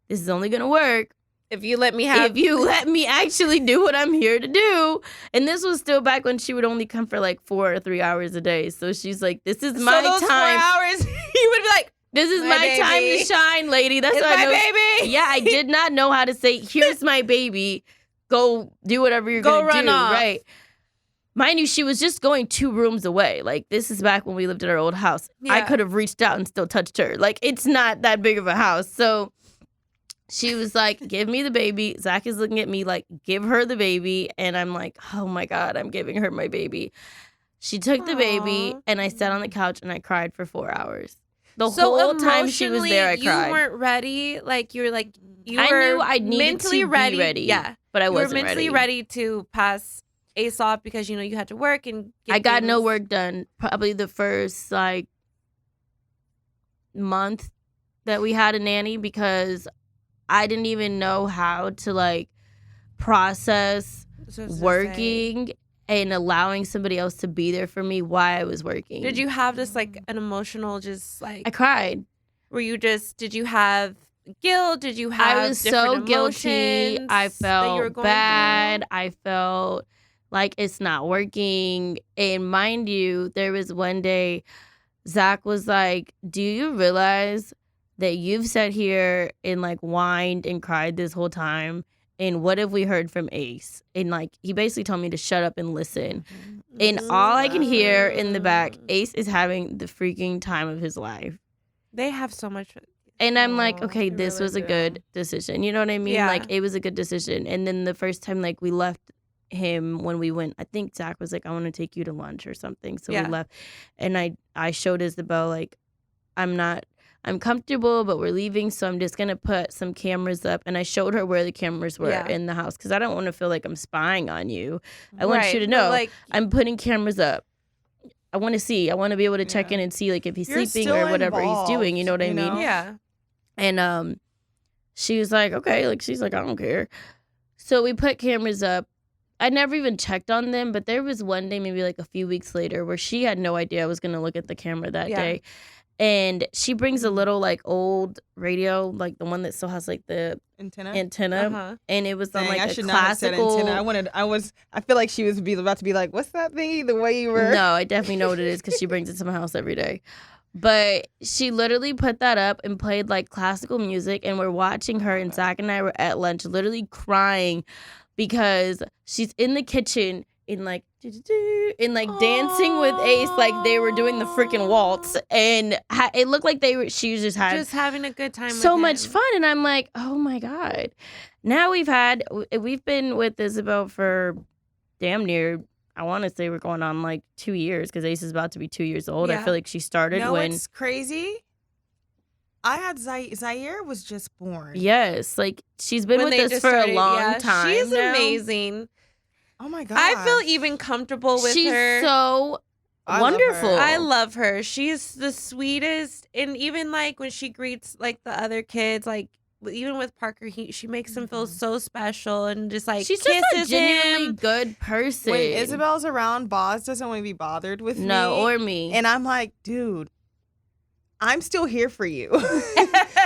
this is only going to work if you let me actually do what I'm here to do. And this was still back when she would only come for like 4 or 3 hours a day. So she's like, this is my those time. 4 hours, you would be like, this is my time to shine, lady. That's it's what I know. baby. Yeah, I did not know how to say, here's my baby. Go do whatever you're going to do. Off. Right. Mind you, she was just going 2 rooms away. Like, this is back when we lived at our old house. Yeah. I could have reached out and still touched her. Like, it's not that big of a house. So she was like, give me the baby. Zach is looking at me like, give her the baby. And I'm like, oh my God, I'm giving her my baby. She took the baby, and I sat on the couch and I cried for 4 hours. The whole time she was there, I cried. You weren't ready. Like, you were like, I knew I needed to be ready. Yeah. But I wasn't ready. You were mentally ready to pass Ace off because, you had to work and I got no work done. Probably the first, like, month that we had a nanny because I didn't even know how to, like, process working and allowing somebody else to be there for me while I was working. Did you have this, like, an emotional just, like... I cried. Did you have guilt? Did you have I was so guilty. I felt bad. Through? I felt like it's not working. And mind you, there was one day Zach was like, do you realize that you've sat here and like whined and cried this whole time? And what have we heard from Ace? And like, he basically told me to shut up and listen. And all I can hear in the back, Ace is having the freaking time of his life. They have so much. And I'm like, okay, this was a good decision. You know what I mean? Yeah. Like, it was a good decision. And then the first time, like, we left him when we went, I think Zach was like, I want to take you to lunch or something. So we left. And I showed Isabel, like, I'm comfortable, but we're leaving. So I'm just going to put some cameras up. And I showed her where the cameras were in the house. Because I don't want to feel like I'm spying on you. I want you to know, like, I'm putting cameras up. I want to see. I want to be able to check in and see, like, if he's sleeping or whatever he's doing. You know what I mean? Yeah. And she was like, okay. Like, she's like, I don't care. So we put cameras up. I never even checked on them, but there was one day, maybe like a few weeks later, where she had no idea I was going to look at the camera that day. And she brings a little, like, old radio, like the one that still has, like, the antenna. And it was on, like, a classical. I feel like she was about to be like, what's that thingy? The way you were. No, I definitely know what it is because she brings it to my house every day. But she literally put that up and played, like, classical music. And we're watching her, and Zach and I were at lunch literally crying because she's in the kitchen and, like, dancing with Ace like they were doing the freaking waltz. And it looked like she was just having a good time so with much fun. And I'm like, oh, my God. Now we've been with Isabel for damn near, I want to say we're going on like 2 years because Ace is about to be 2 years old. I Yeah. feel like she started No, when. it's crazy. I had Zaire was just born. Yes, like she's been When with they us just for started, a long yeah, time. She's now. amazing. Oh my god. I feel even comfortable with She's her. so I love her. wonderful. I love her. She's the sweetest, and even like when she greets like the other kids, like even with Parker, she makes him feel so special and just like She's kisses just a genuinely him. good person. When Isabel's around, Boz doesn't want to be bothered with me. No, or me. And I'm like, dude, I'm still here for you.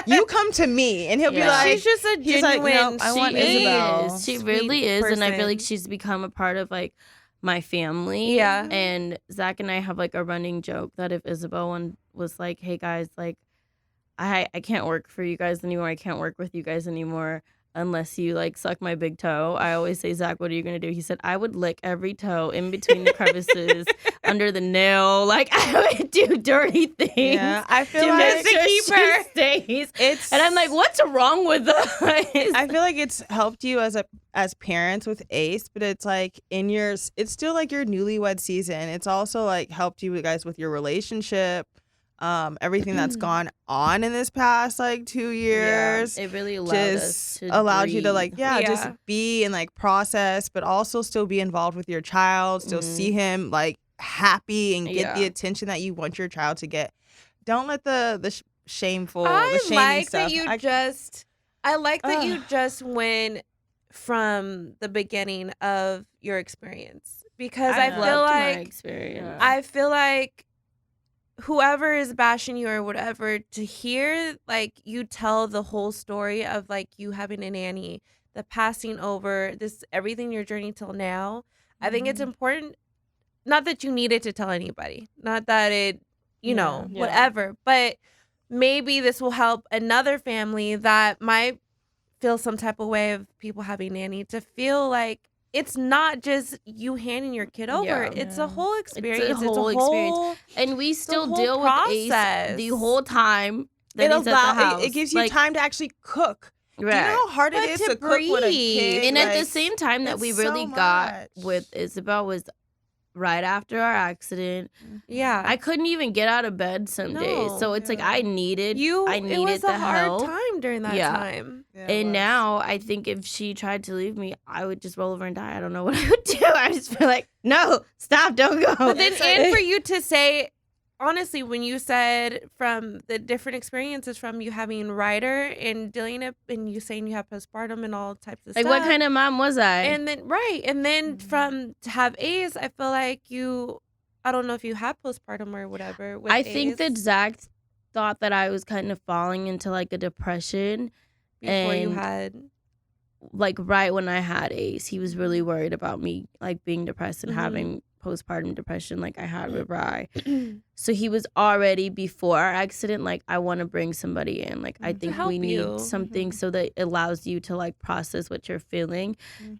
You come to me. And he'll be Yeah. like, She's just a he's like, genuine. no, I want she Isabel. is. She sweet really is, and I feel like person. she's become a part of like my family. Yeah. And Zach and I have like a running joke that if Isabel was like, "Hey guys, like, I can't work for you guys anymore. I can't work with you guys anymore unless you like suck my big toe." I always say, "Zach, what are you gonna do?" He said, "I would lick every toe in between the crevices, under the nail. Like I would do dirty things." Yeah, I feel to like make sure keep her. she stays. it's. And I'm like, what's wrong with us? I feel like it's helped you as parents with Ace, but it's like it's still like your newlywed season. It's also like helped you guys with your relationship. Everything that's gone on in this past like 2 years. Yeah, it really allowed us just to allowed you to breathe. like just Yeah. be and like process, but also still be involved with your child, still see him like happy and get the Yeah. attention that you want your child to get. Don't let the shameful I the shaming like stuff. that you Ugh. just went from the beginning of your experience, because I feel loved my like experience. I feel like whoever is bashing you or whatever, to hear like you tell the whole story of like you having a nanny, the passing over, this everything your journey till now. I think it's important. Not that you needed to tell anybody, not that it, Yeah. whatever, but maybe this will help another family that might feel some type of way of people having nanny, to feel like it's not just you handing your kid over. Yeah. It's a whole experience. whole experience. And we still whole deal with Ace process. the whole time that he's at the house. It gives you Like, time to actually cook. Right. Do you know how hard But it is to to cook with a breathe. kid? And at the Like, same time that it's we so really got much. with Isabel was right after our accident. Yeah. I couldn't even get out of bed some days. No. So it's like I needed it was the a hard help. time during that Yeah. time. Yeah, it And was. now I think if she tried to leave me, I would just roll over and die. I don't know what I would do. I just feel like, no, stop, don't go. But then, and for you to say, honestly, when you said from the different experiences from you having Ryder and dealing it, and you saying you have postpartum and all types of like, stuff. what kind of mom was I? And then from to have Ace, I feel like I don't know if you had postpartum or whatever. With I think Ace that Zach thought that I was kind of falling into like a depression. before you and- had. Like right when I had Ace, he was really worried about me like being depressed and Mhm. having postpartum depression like I had with Rye. So he was already before our accident like, I want to bring somebody in. Like I To think help we need you. something so that it allows you to like process what you're feeling.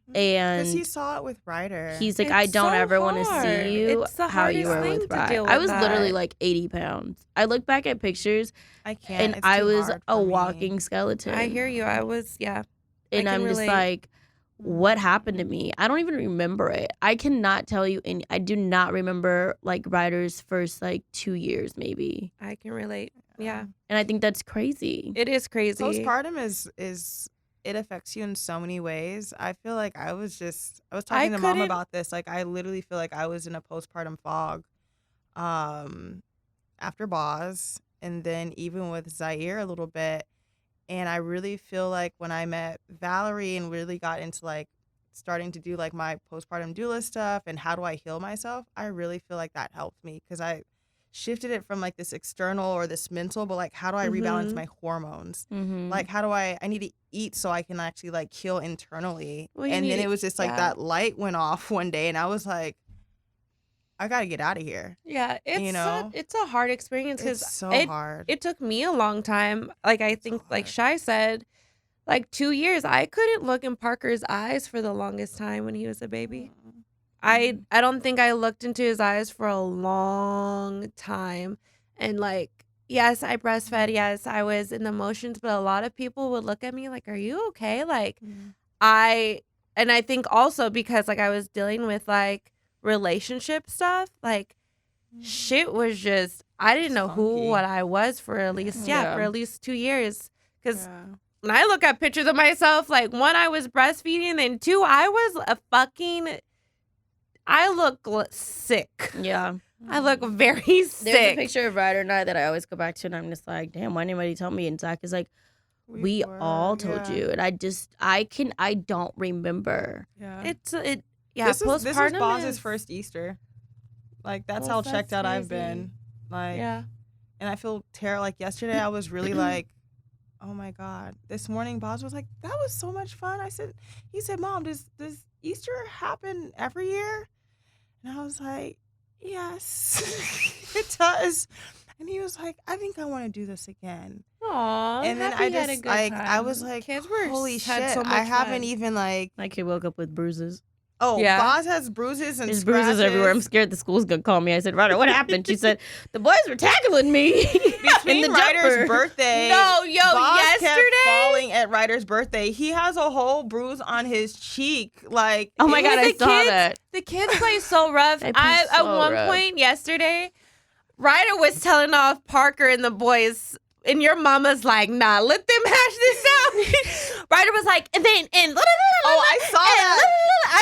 Because And he saw it with Ryder. he's like, It's I don't so ever want to hard. see you It's the how you hardest were thing with to Rye. deal I with was literally that. like 80 pounds. I look back at pictures I can't. and It's I too was hard a for me. walking skeleton. I hear you. I was, yeah. And I I'm can just relate. like, what happened to me? I don't even remember it. I cannot tell you any. I do not remember like Ryder's first like 2 years maybe. I can relate. Yeah. And I think that's crazy. It is crazy. Postpartum is it affects you in so many ways. I feel like I was talking to mom couldn't- about this. Like I literally feel like I was in a postpartum fog after Boz, and then even with Zaire a little bit. And I really feel like when I met Valerie and really got into like starting to do like my postpartum doula stuff and how do I heal myself, I really feel like that helped me because I shifted it from like this external or this mental, but like how do I rebalance Mhm. my hormones? Mm-hmm. Like how do I need to eat so I can actually like heal internally. Well, you And then need- it was just like yeah. that light went off one day and I was like, I gotta get out of here. Yeah. know? It's a hard experience because It's so it, hard. it took me a long time. Like I think, like hard. Shy said, like 2 years. I couldn't look in Parker's eyes for the longest time when he was a baby. I don't think I looked into his eyes for a long time. And like, yes, I breastfed. Yes, I was in the motions, but a lot of people would look at me like, "Are you okay?" Like Mhm. I think also because like I was dealing with like relationship stuff, like shit was just, I didn't know what I was for at least, for at least 2 years. Because when I look at pictures of myself, like, one, I was breastfeeding, and two, I was I look sick. Yeah. I look very sick. There's a picture of Ryder and I that I always go back to, and I'm just like, damn, why didn't anybody tell me? And Zach is like, we all told you. And I don't remember. Yeah. This was Boz's first Easter. Like, that's how checked out I've been. Like, and I feel terrible. Like, yesterday I was really like, oh my God. This morning Boz was like, that was so much fun. He said, Mom, does Easter happen every year? And I was like, yes, it does. And he was like, I think I want to do this again. Aww. And then I was like, kids were holy shit. So I haven't even like. My kid woke up with bruises. Oh, Boz has bruises and There's scratches. bruises everywhere. I'm scared the school's gonna call me. I said, Ryder, what happened? She said, the boys were tackling me. Between Ryder's birthday, Boz yesterday kept falling at Ryder's birthday. He has a whole bruise on his cheek. Like, oh my God, I saw that. The kids play so rough. At one point yesterday, Ryder was telling off Parker and the boys. And your mama's like, nah, let them hash this out. Ryder was like, and I saw that.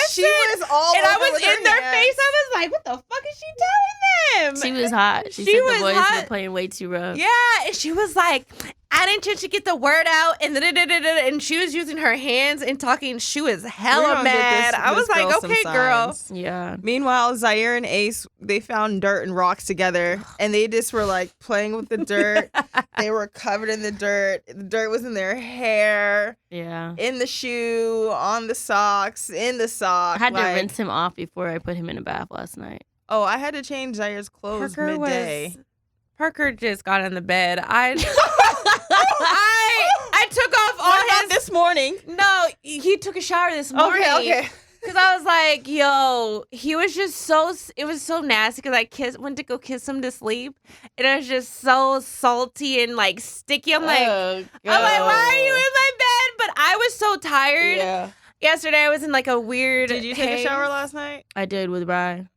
She was all and over I was with in her their hands. face. I was like, what the fuck is she telling them? She was hot. She said the boys were playing way too rough. Yeah, and she was like, I didn't try to get the word out, and she was using her hands and talking. She was hella mad. I was like, okay, girl. Yeah. Meanwhile, Zaire and Ace, they found dirt and rocks together, and they just were like playing with the dirt. They were covered in the dirt. The dirt was in their hair. Yeah. In the shoe, on the socks, in the sock. I had to rinse him off before I put him in a bath last night. Oh, I had to change Zaire's clothes midday. Parker just got in the bed. I took off all his this morning. No, he took a shower this morning. Okay. Because I was like, yo, he was just it was so nasty because I went to go kiss him to sleep. And it was just so salty and like sticky. I'm like, why are you in my bed? But I was so tired. Yeah. Yesterday I was in like a weird Did you take a shower last night? I did with Ryan.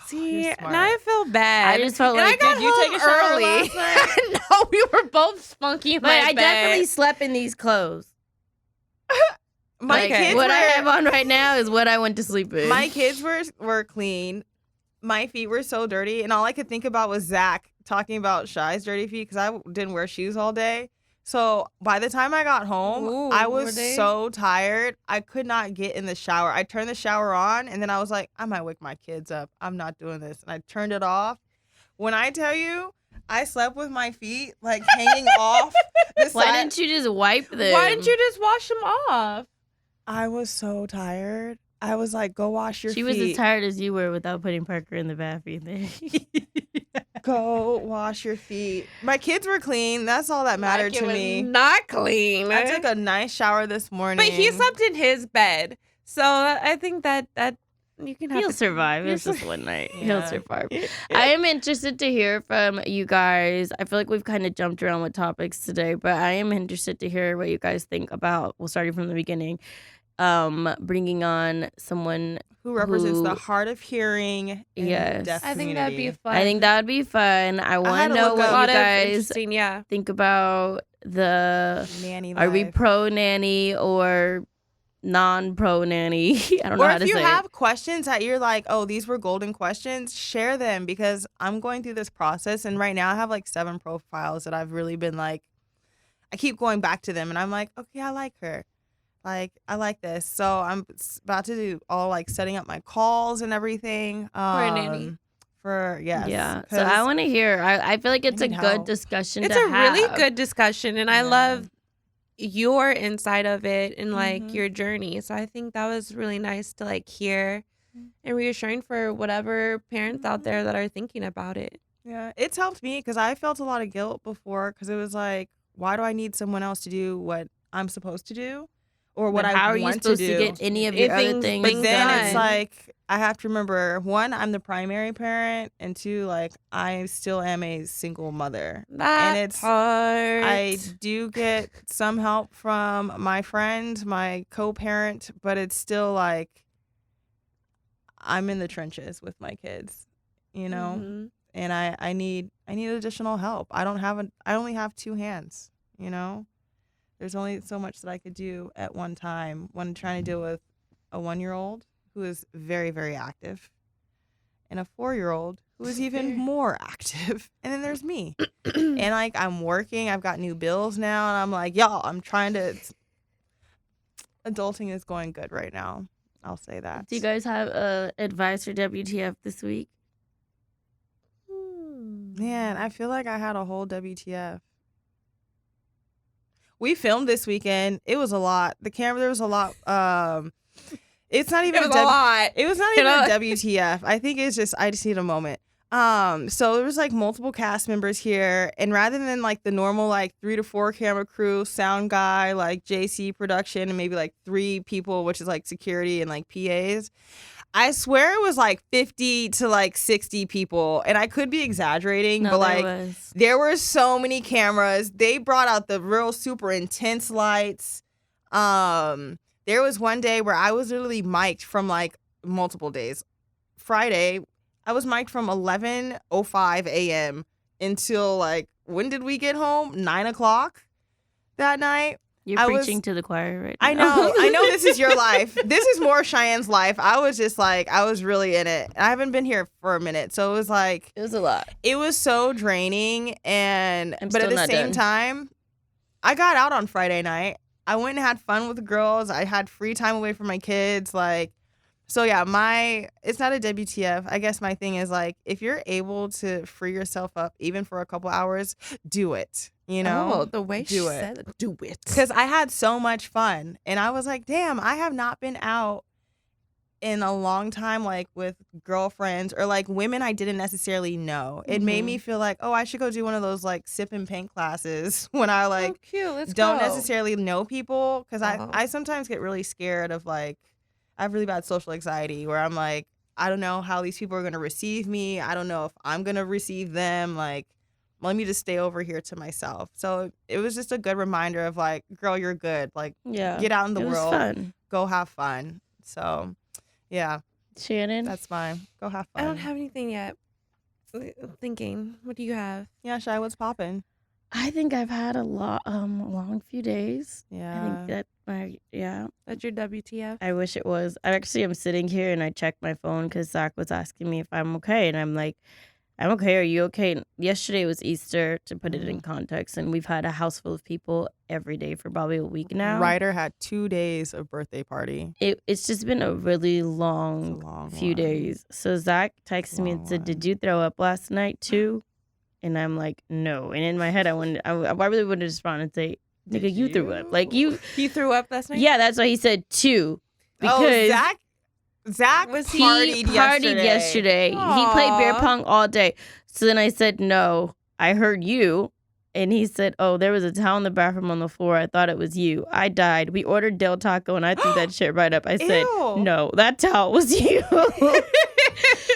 See, now I feel bad. I just felt like, did you take a shower last night? No, we were both spunky in my bed. I definitely slept in these clothes. My kids what I have on right now is what I went to sleep in. My kids were clean. My feet were so dirty, and all I could think about was Zach talking about Shy's dirty feet because I didn't wear shoes all day. So by the time I got home, I was so tired. I could not get in the shower. I turned the shower on, and then I was like, I might wake my kids up. I'm not doing this. And I turned it off. When I tell you, I slept with my feet like hanging off the side. Why didn't you just wipe them? Why didn't you just wash them off? I was so tired. I was like, go wash your feet. She was as tired as you were without putting Parker in the bath either. Go wash your feet. My kids were clean. That's all that mattered to me. Not clean. I took a nice shower this morning. But he slept in his bed. So I think that you can have He'll survive. It's just one night. Yeah. He'll survive. I am interested to hear from you guys. I feel like we've kind of jumped around with topics today, but I am interested to hear what you guys think about, well, starting from the beginning, bringing on someone who represents the hard of hearing in the deaf I think community. that'd be fun. I think that would be fun. I want to know what you guys think about the nanny life. Are we life. pro nanny or non-pro nanny? I don't know Or how to if say you it. have questions that you're like, oh, these were golden questions, share them because I'm going through this process. And right now I have like 7 profiles that I've really been like, I keep going back to them and I'm like, okay, I like her. Like, I like this. So I'm about to do all like setting up my calls and everything. For a nanny. Yes. Yeah. So I want to hear. I feel like it's a good discussion It's to a have. really good discussion. And I love your inside of it and like your journey. So I think that was really nice to like hear and reassuring for whatever parents out there that are thinking about it. Yeah. It's helped me because I felt a lot of guilt before because it was like, why do I need someone else to do what I'm supposed to do? Or what how are I you want supposed to to do. get any of your other things But then done? it's like I have to remember 1, I'm the primary parent, and 2, like I still am a single mother. That and it's part. I do get some help from my friend, my co-parent, but it's still like I'm in the trenches with my kids, you know, Mhm. and I need additional help. I only have 2 hands, you know. There's only so much that I could do at one time when trying to deal with a 1-year-old who is very, very active and a 4-year-old who is even more active. And then there's me. And like I'm working, I've got new bills now, and I'm like, y'all, adulting is going good right now. I'll say that. Do you guys have advice for WTF this week? Man, I feel like I had a whole WTF. We filmed this weekend. It was a lot. There was a lot. It's not even It was a lot. It was not even a WTF. I think I just need a moment. So there was like multiple cast members here, and rather than like the normal like 3 to 4 camera crew, sound guy, like JC production, and maybe like 3 people, which is like security and like PAs, I swear it was like 50 to like 60 people, and I could be exaggerating, but like there were so many cameras. They brought out the real super intense lights. There was one day where I was literally mic'd from like multiple days. Friday, I was mic'd from 11:05 a.m. until like, when did we get home? 9 o'clock that night. You're preaching to the choir right now. I know this is your life. This is more Cheyenne's life. I was just like, I was really in it. I haven't been here for a minute. So it was like. It was a lot. It was so draining. But at the same time, I got out on Friday night. I went and had fun with the girls. I had free time away from my kids. Like, so yeah, it's not a WTF. I guess my thing is like, if you're able to free yourself up even for a couple hours, do it. You know? Oh, the way she said it. Do it. Because I had so much fun. And I was like, damn, I have not been out in a long time, like with girlfriends or like women I didn't necessarily know. It made me feel like, oh, I should go do one of those like sip and paint classes when I like don't necessarily know people. Because I sometimes get really scared of like, I have really bad social anxiety where I'm like, I don't know how these people are going to receive me. I don't know if I'm going to receive them. Like, let me just stay over here to myself. So it was just a good reminder of like, girl, you're good. Like, get out in the world. Fun. Go have fun. So, yeah. Shannon? That's fine. Go have fun. I don't have anything yet. Thinking. What do you have? Yeah, Shy, what's popping? I think I've had a long few days. Yeah. I think that That's your WTF? I wish it was. I'm sitting here and I checked my phone because Zach was asking me if I'm okay. And I'm like, I'm okay. Are you okay? And yesterday was Easter, to put it in context. And we've had a house full of people every day for probably a week now. Ryder had 2 days of birthday party. It's just been a really long few days. So Zach texted me and said, did you throw up last night too? And I'm like, no. And in my head, I really wanted to respond and say, nigga, you threw up. Like you. He threw up last night? Yeah, that's why he said 2. Because Zach partied yesterday. He played beer pong all day. So then I said, no, I heard you. And he said, oh, there was a towel in the bathroom on the floor. I thought it was you. I died. We ordered Del Taco and I threw that shit right up. I said, no, that towel was you.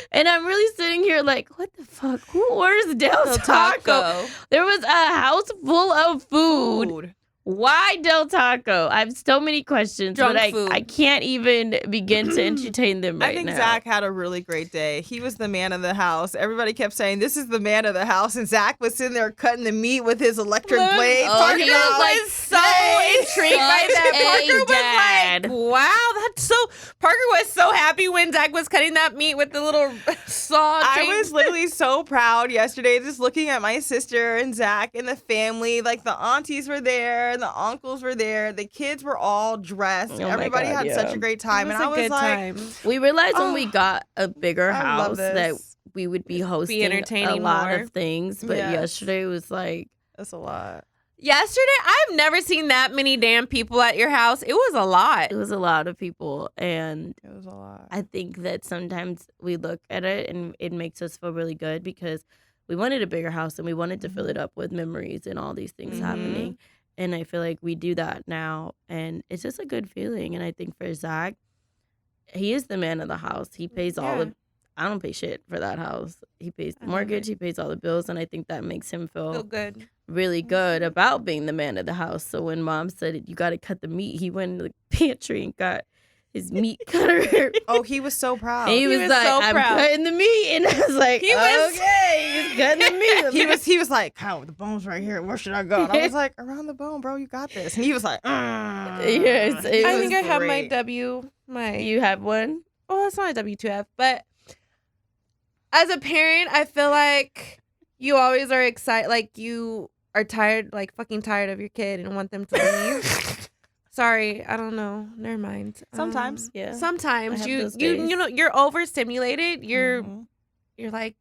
And I'm really sitting here like, what the fuck? Who orders Del Taco? There was a house full of food. Why Del Taco? I have so many questions, but I can't even begin to entertain them right now. I think Zach had a really great day. He was the man of the house. Everybody kept saying, this is the man of the house. And Zach was sitting there cutting the meat with his electric blade. Parker was so intrigued by that. Parker was like, wow, that's so... Parker was so happy when Zach was cutting that meat with the little saw. I was literally so proud yesterday just looking at my sister and Zach and the family. Like the aunties were there. The uncles were there. The kids were all dressed. Everybody had such a great time. And I was like, we realized when we got a bigger house that we would be hosting a lot of things. But yesterday was like, that's a lot. Yesterday, I've never seen that many damn people at your house. It was a lot. It was a lot of people. And it was a lot. I think that sometimes we look at it and it makes us feel really good because we wanted a bigger house and we wanted to fill it up with memories and all these things happening. And I feel like we do that now. And it's just a good feeling. And I think for Zach, he is the man of the house. He pays all the... I don't pay shit for that house. He pays the mortgage. He pays all the bills. And I think that makes him feel good. Really good about being the man of the house. So when Mom said, you got to cut the meat, he went in the pantry and got his meat cutter. Oh, he was so proud. And he was like, so I'm proud. cutting the meat. And I was like, okay, he's cutting the meat. he was like, "How the bone's right here. Where should I go?" And I was like, "Around the bone, bro. You got this." And he was like, Yes, it I was think I have my great. W. You have one? Well, it's not a W2F, but as a parent, I feel like you always are excited, like you are tired, like fucking tired of your kid and want them to leave. Sorry, I don't know. Never mind. Sometimes. Yeah. Sometimes I have you those you days. you know you're overstimulated. You're Mhm. like,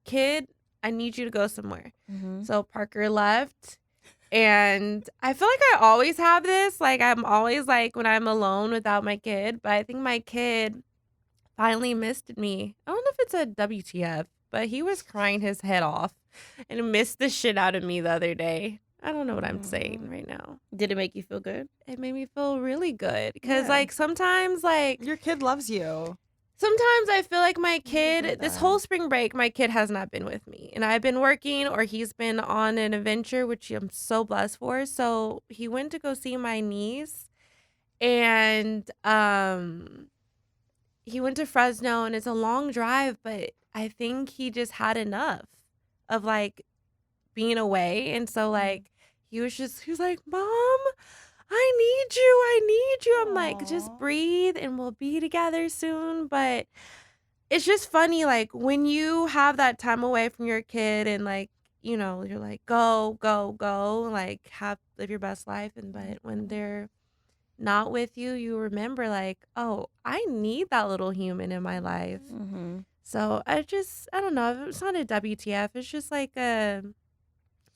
kid, I need you to go somewhere. Mm-hmm. So Parker left. And I feel like I always have this. Like, I'm always like when I'm alone without my kid. But I think my kid finally missed me. I don't know if it's a WTF, but he was crying his head off and missed the shit out of me the other day. I don't know what I'm saying right now. Did it make you feel good? It made me feel really good. Because, Yeah. like, sometimes, like, Your kid loves you. sometimes I feel like my kid, get this that. whole spring break, my kid has not been with me. And I've been working or he's been on an adventure, which I'm so blessed for. So he went to go see my niece. And he went to Fresno and it's a long drive, but I think he just had enough of like being away. And so like he was like, Mom, I need you. I'm like, just Aw. breathe and we'll be together soon. But it's just funny, like when you have that time away from your kid and like, you know, you're like, go, like live your best life. And but when they're not with you, you remember like, oh, I need that little human in my life. Mm-hmm. So I don't know. It's not a WTF. It's just like a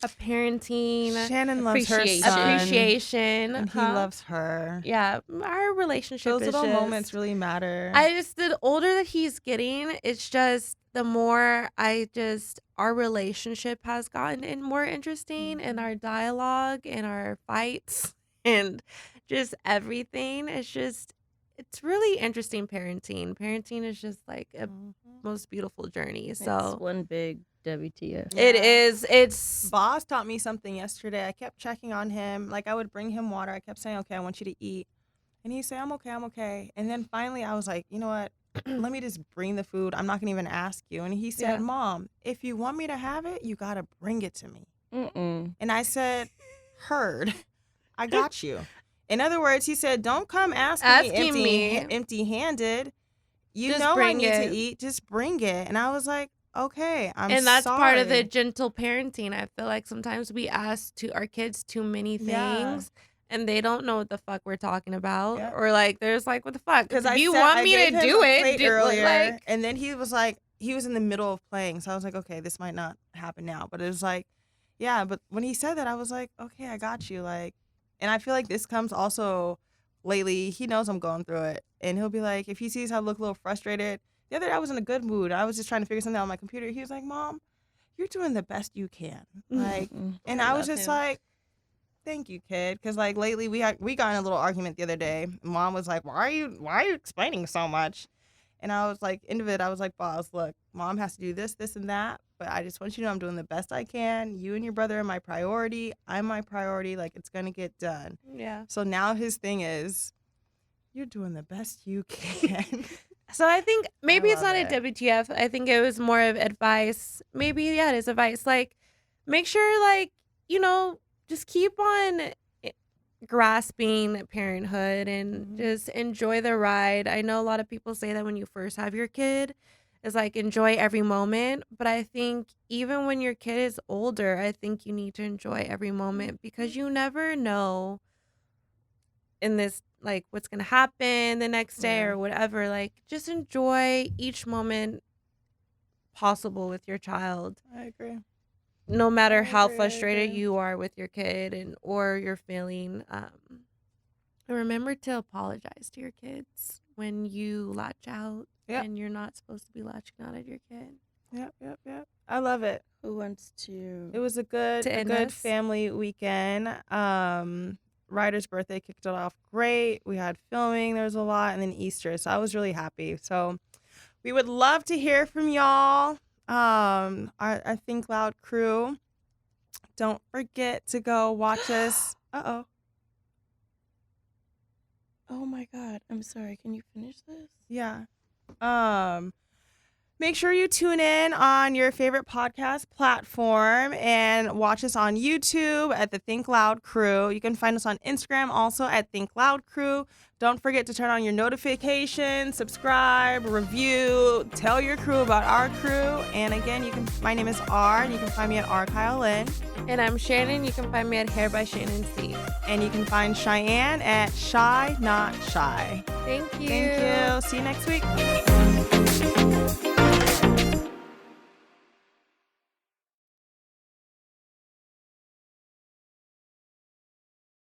parenting Shannon loves her Appreciation. son. appreciation. And he huh? loves her. Yeah, our relationship Those is little just, moments really matter. the older that he's getting, it's just the more our relationship has gotten more interesting and our dialogue and our fights and just everything. It's really interesting parenting. Parenting is just like a most beautiful journey. So It's one big WTF. it Yeah. is. It's Boss taught me something yesterday. I kept checking on him. Like I would bring him water. I kept saying, "Okay, I want you to eat." And he'd say, I'm okay. And then finally I was like, you know what? Let me just bring the food. I'm not going to even ask you. And he said, Yeah. Mom, if you want me to have it, you got to bring it to me. Mm-mm. And I said, heard. I got you. In other words, he said, don't come asking me empty-handed. You Just know I bring need it. to eat. Just bring it. And I was like, okay, I'm and that's part of the sorry. gentle parenting. I feel like sometimes we ask our kids too many things. Yeah. And they don't know what the fuck we're talking about, Yep. or like, there's like, what the fuck? Because If you want me to do it, earlier, like, and then he was like, he was in the middle of playing, so I was like, okay, this might not happen now, but it was like, yeah. But when he said that, I was like, okay, I got you, like, and I feel like this comes also lately. He knows I'm going through it, and he'll be like, if he sees I look a little frustrated. The other day I was in a good mood. I was just trying to figure something out on my computer. He was like, Mom, you're doing the best you can, like, and I was love just him. like. Thank you, kid. Because like lately we got in a little argument the other day. Mom was like, why are you explaining so much? And I was like, end of it, I was like, boss, look, Mom has to do this, and that. But I just want you to know I'm doing the best I can. You and your brother are my priority. I'm my priority. Like, it's going to get done. yeah. So now his thing is, you're doing the best you can. So I think maybe it's love not it. a WTF. I think it was more of advice. Maybe, yeah, it is advice. Like, make sure, like, you know, just keep on grasping parenthood and just enjoy the ride. I know a lot of people say that when you first have your kid, is like enjoy every moment. But I think even when your kid is older, I think you need to enjoy every moment because you never know in this, like, what's going to happen the next day Yeah. or whatever. Like, just enjoy each moment possible with your child. I agree. No matter how agree, I frustrated agree. you are with your kid or you're feeling, remember to apologize to your kids when you latch out Yep. and you're not supposed to be latching out at your kid. Yep. I love it. Who wants to? It was a good To end us? family weekend. Ryder's birthday kicked it off great. We had filming, there was a lot, and then Easter. So I was really happy. So we would love to hear from y'all. I Think Loud crew. Don't forget to go watch us. Oh my God. I'm sorry. Can you finish this? Yeah. Make sure you tune in on your favorite podcast platform and watch us on YouTube at the Think Loud Crew. You can find us on Instagram also at Think Loud Crew. Don't forget to turn on your notifications, subscribe, review, tell your crew about our crew. And again, my name is R, and you can find me at R Kyle Lynn. And I'm Shannon. You can find me at Hair by Shannon C. And you can find Cheyenne at Shy Not Shy. Thank you. Thank you. See you next week.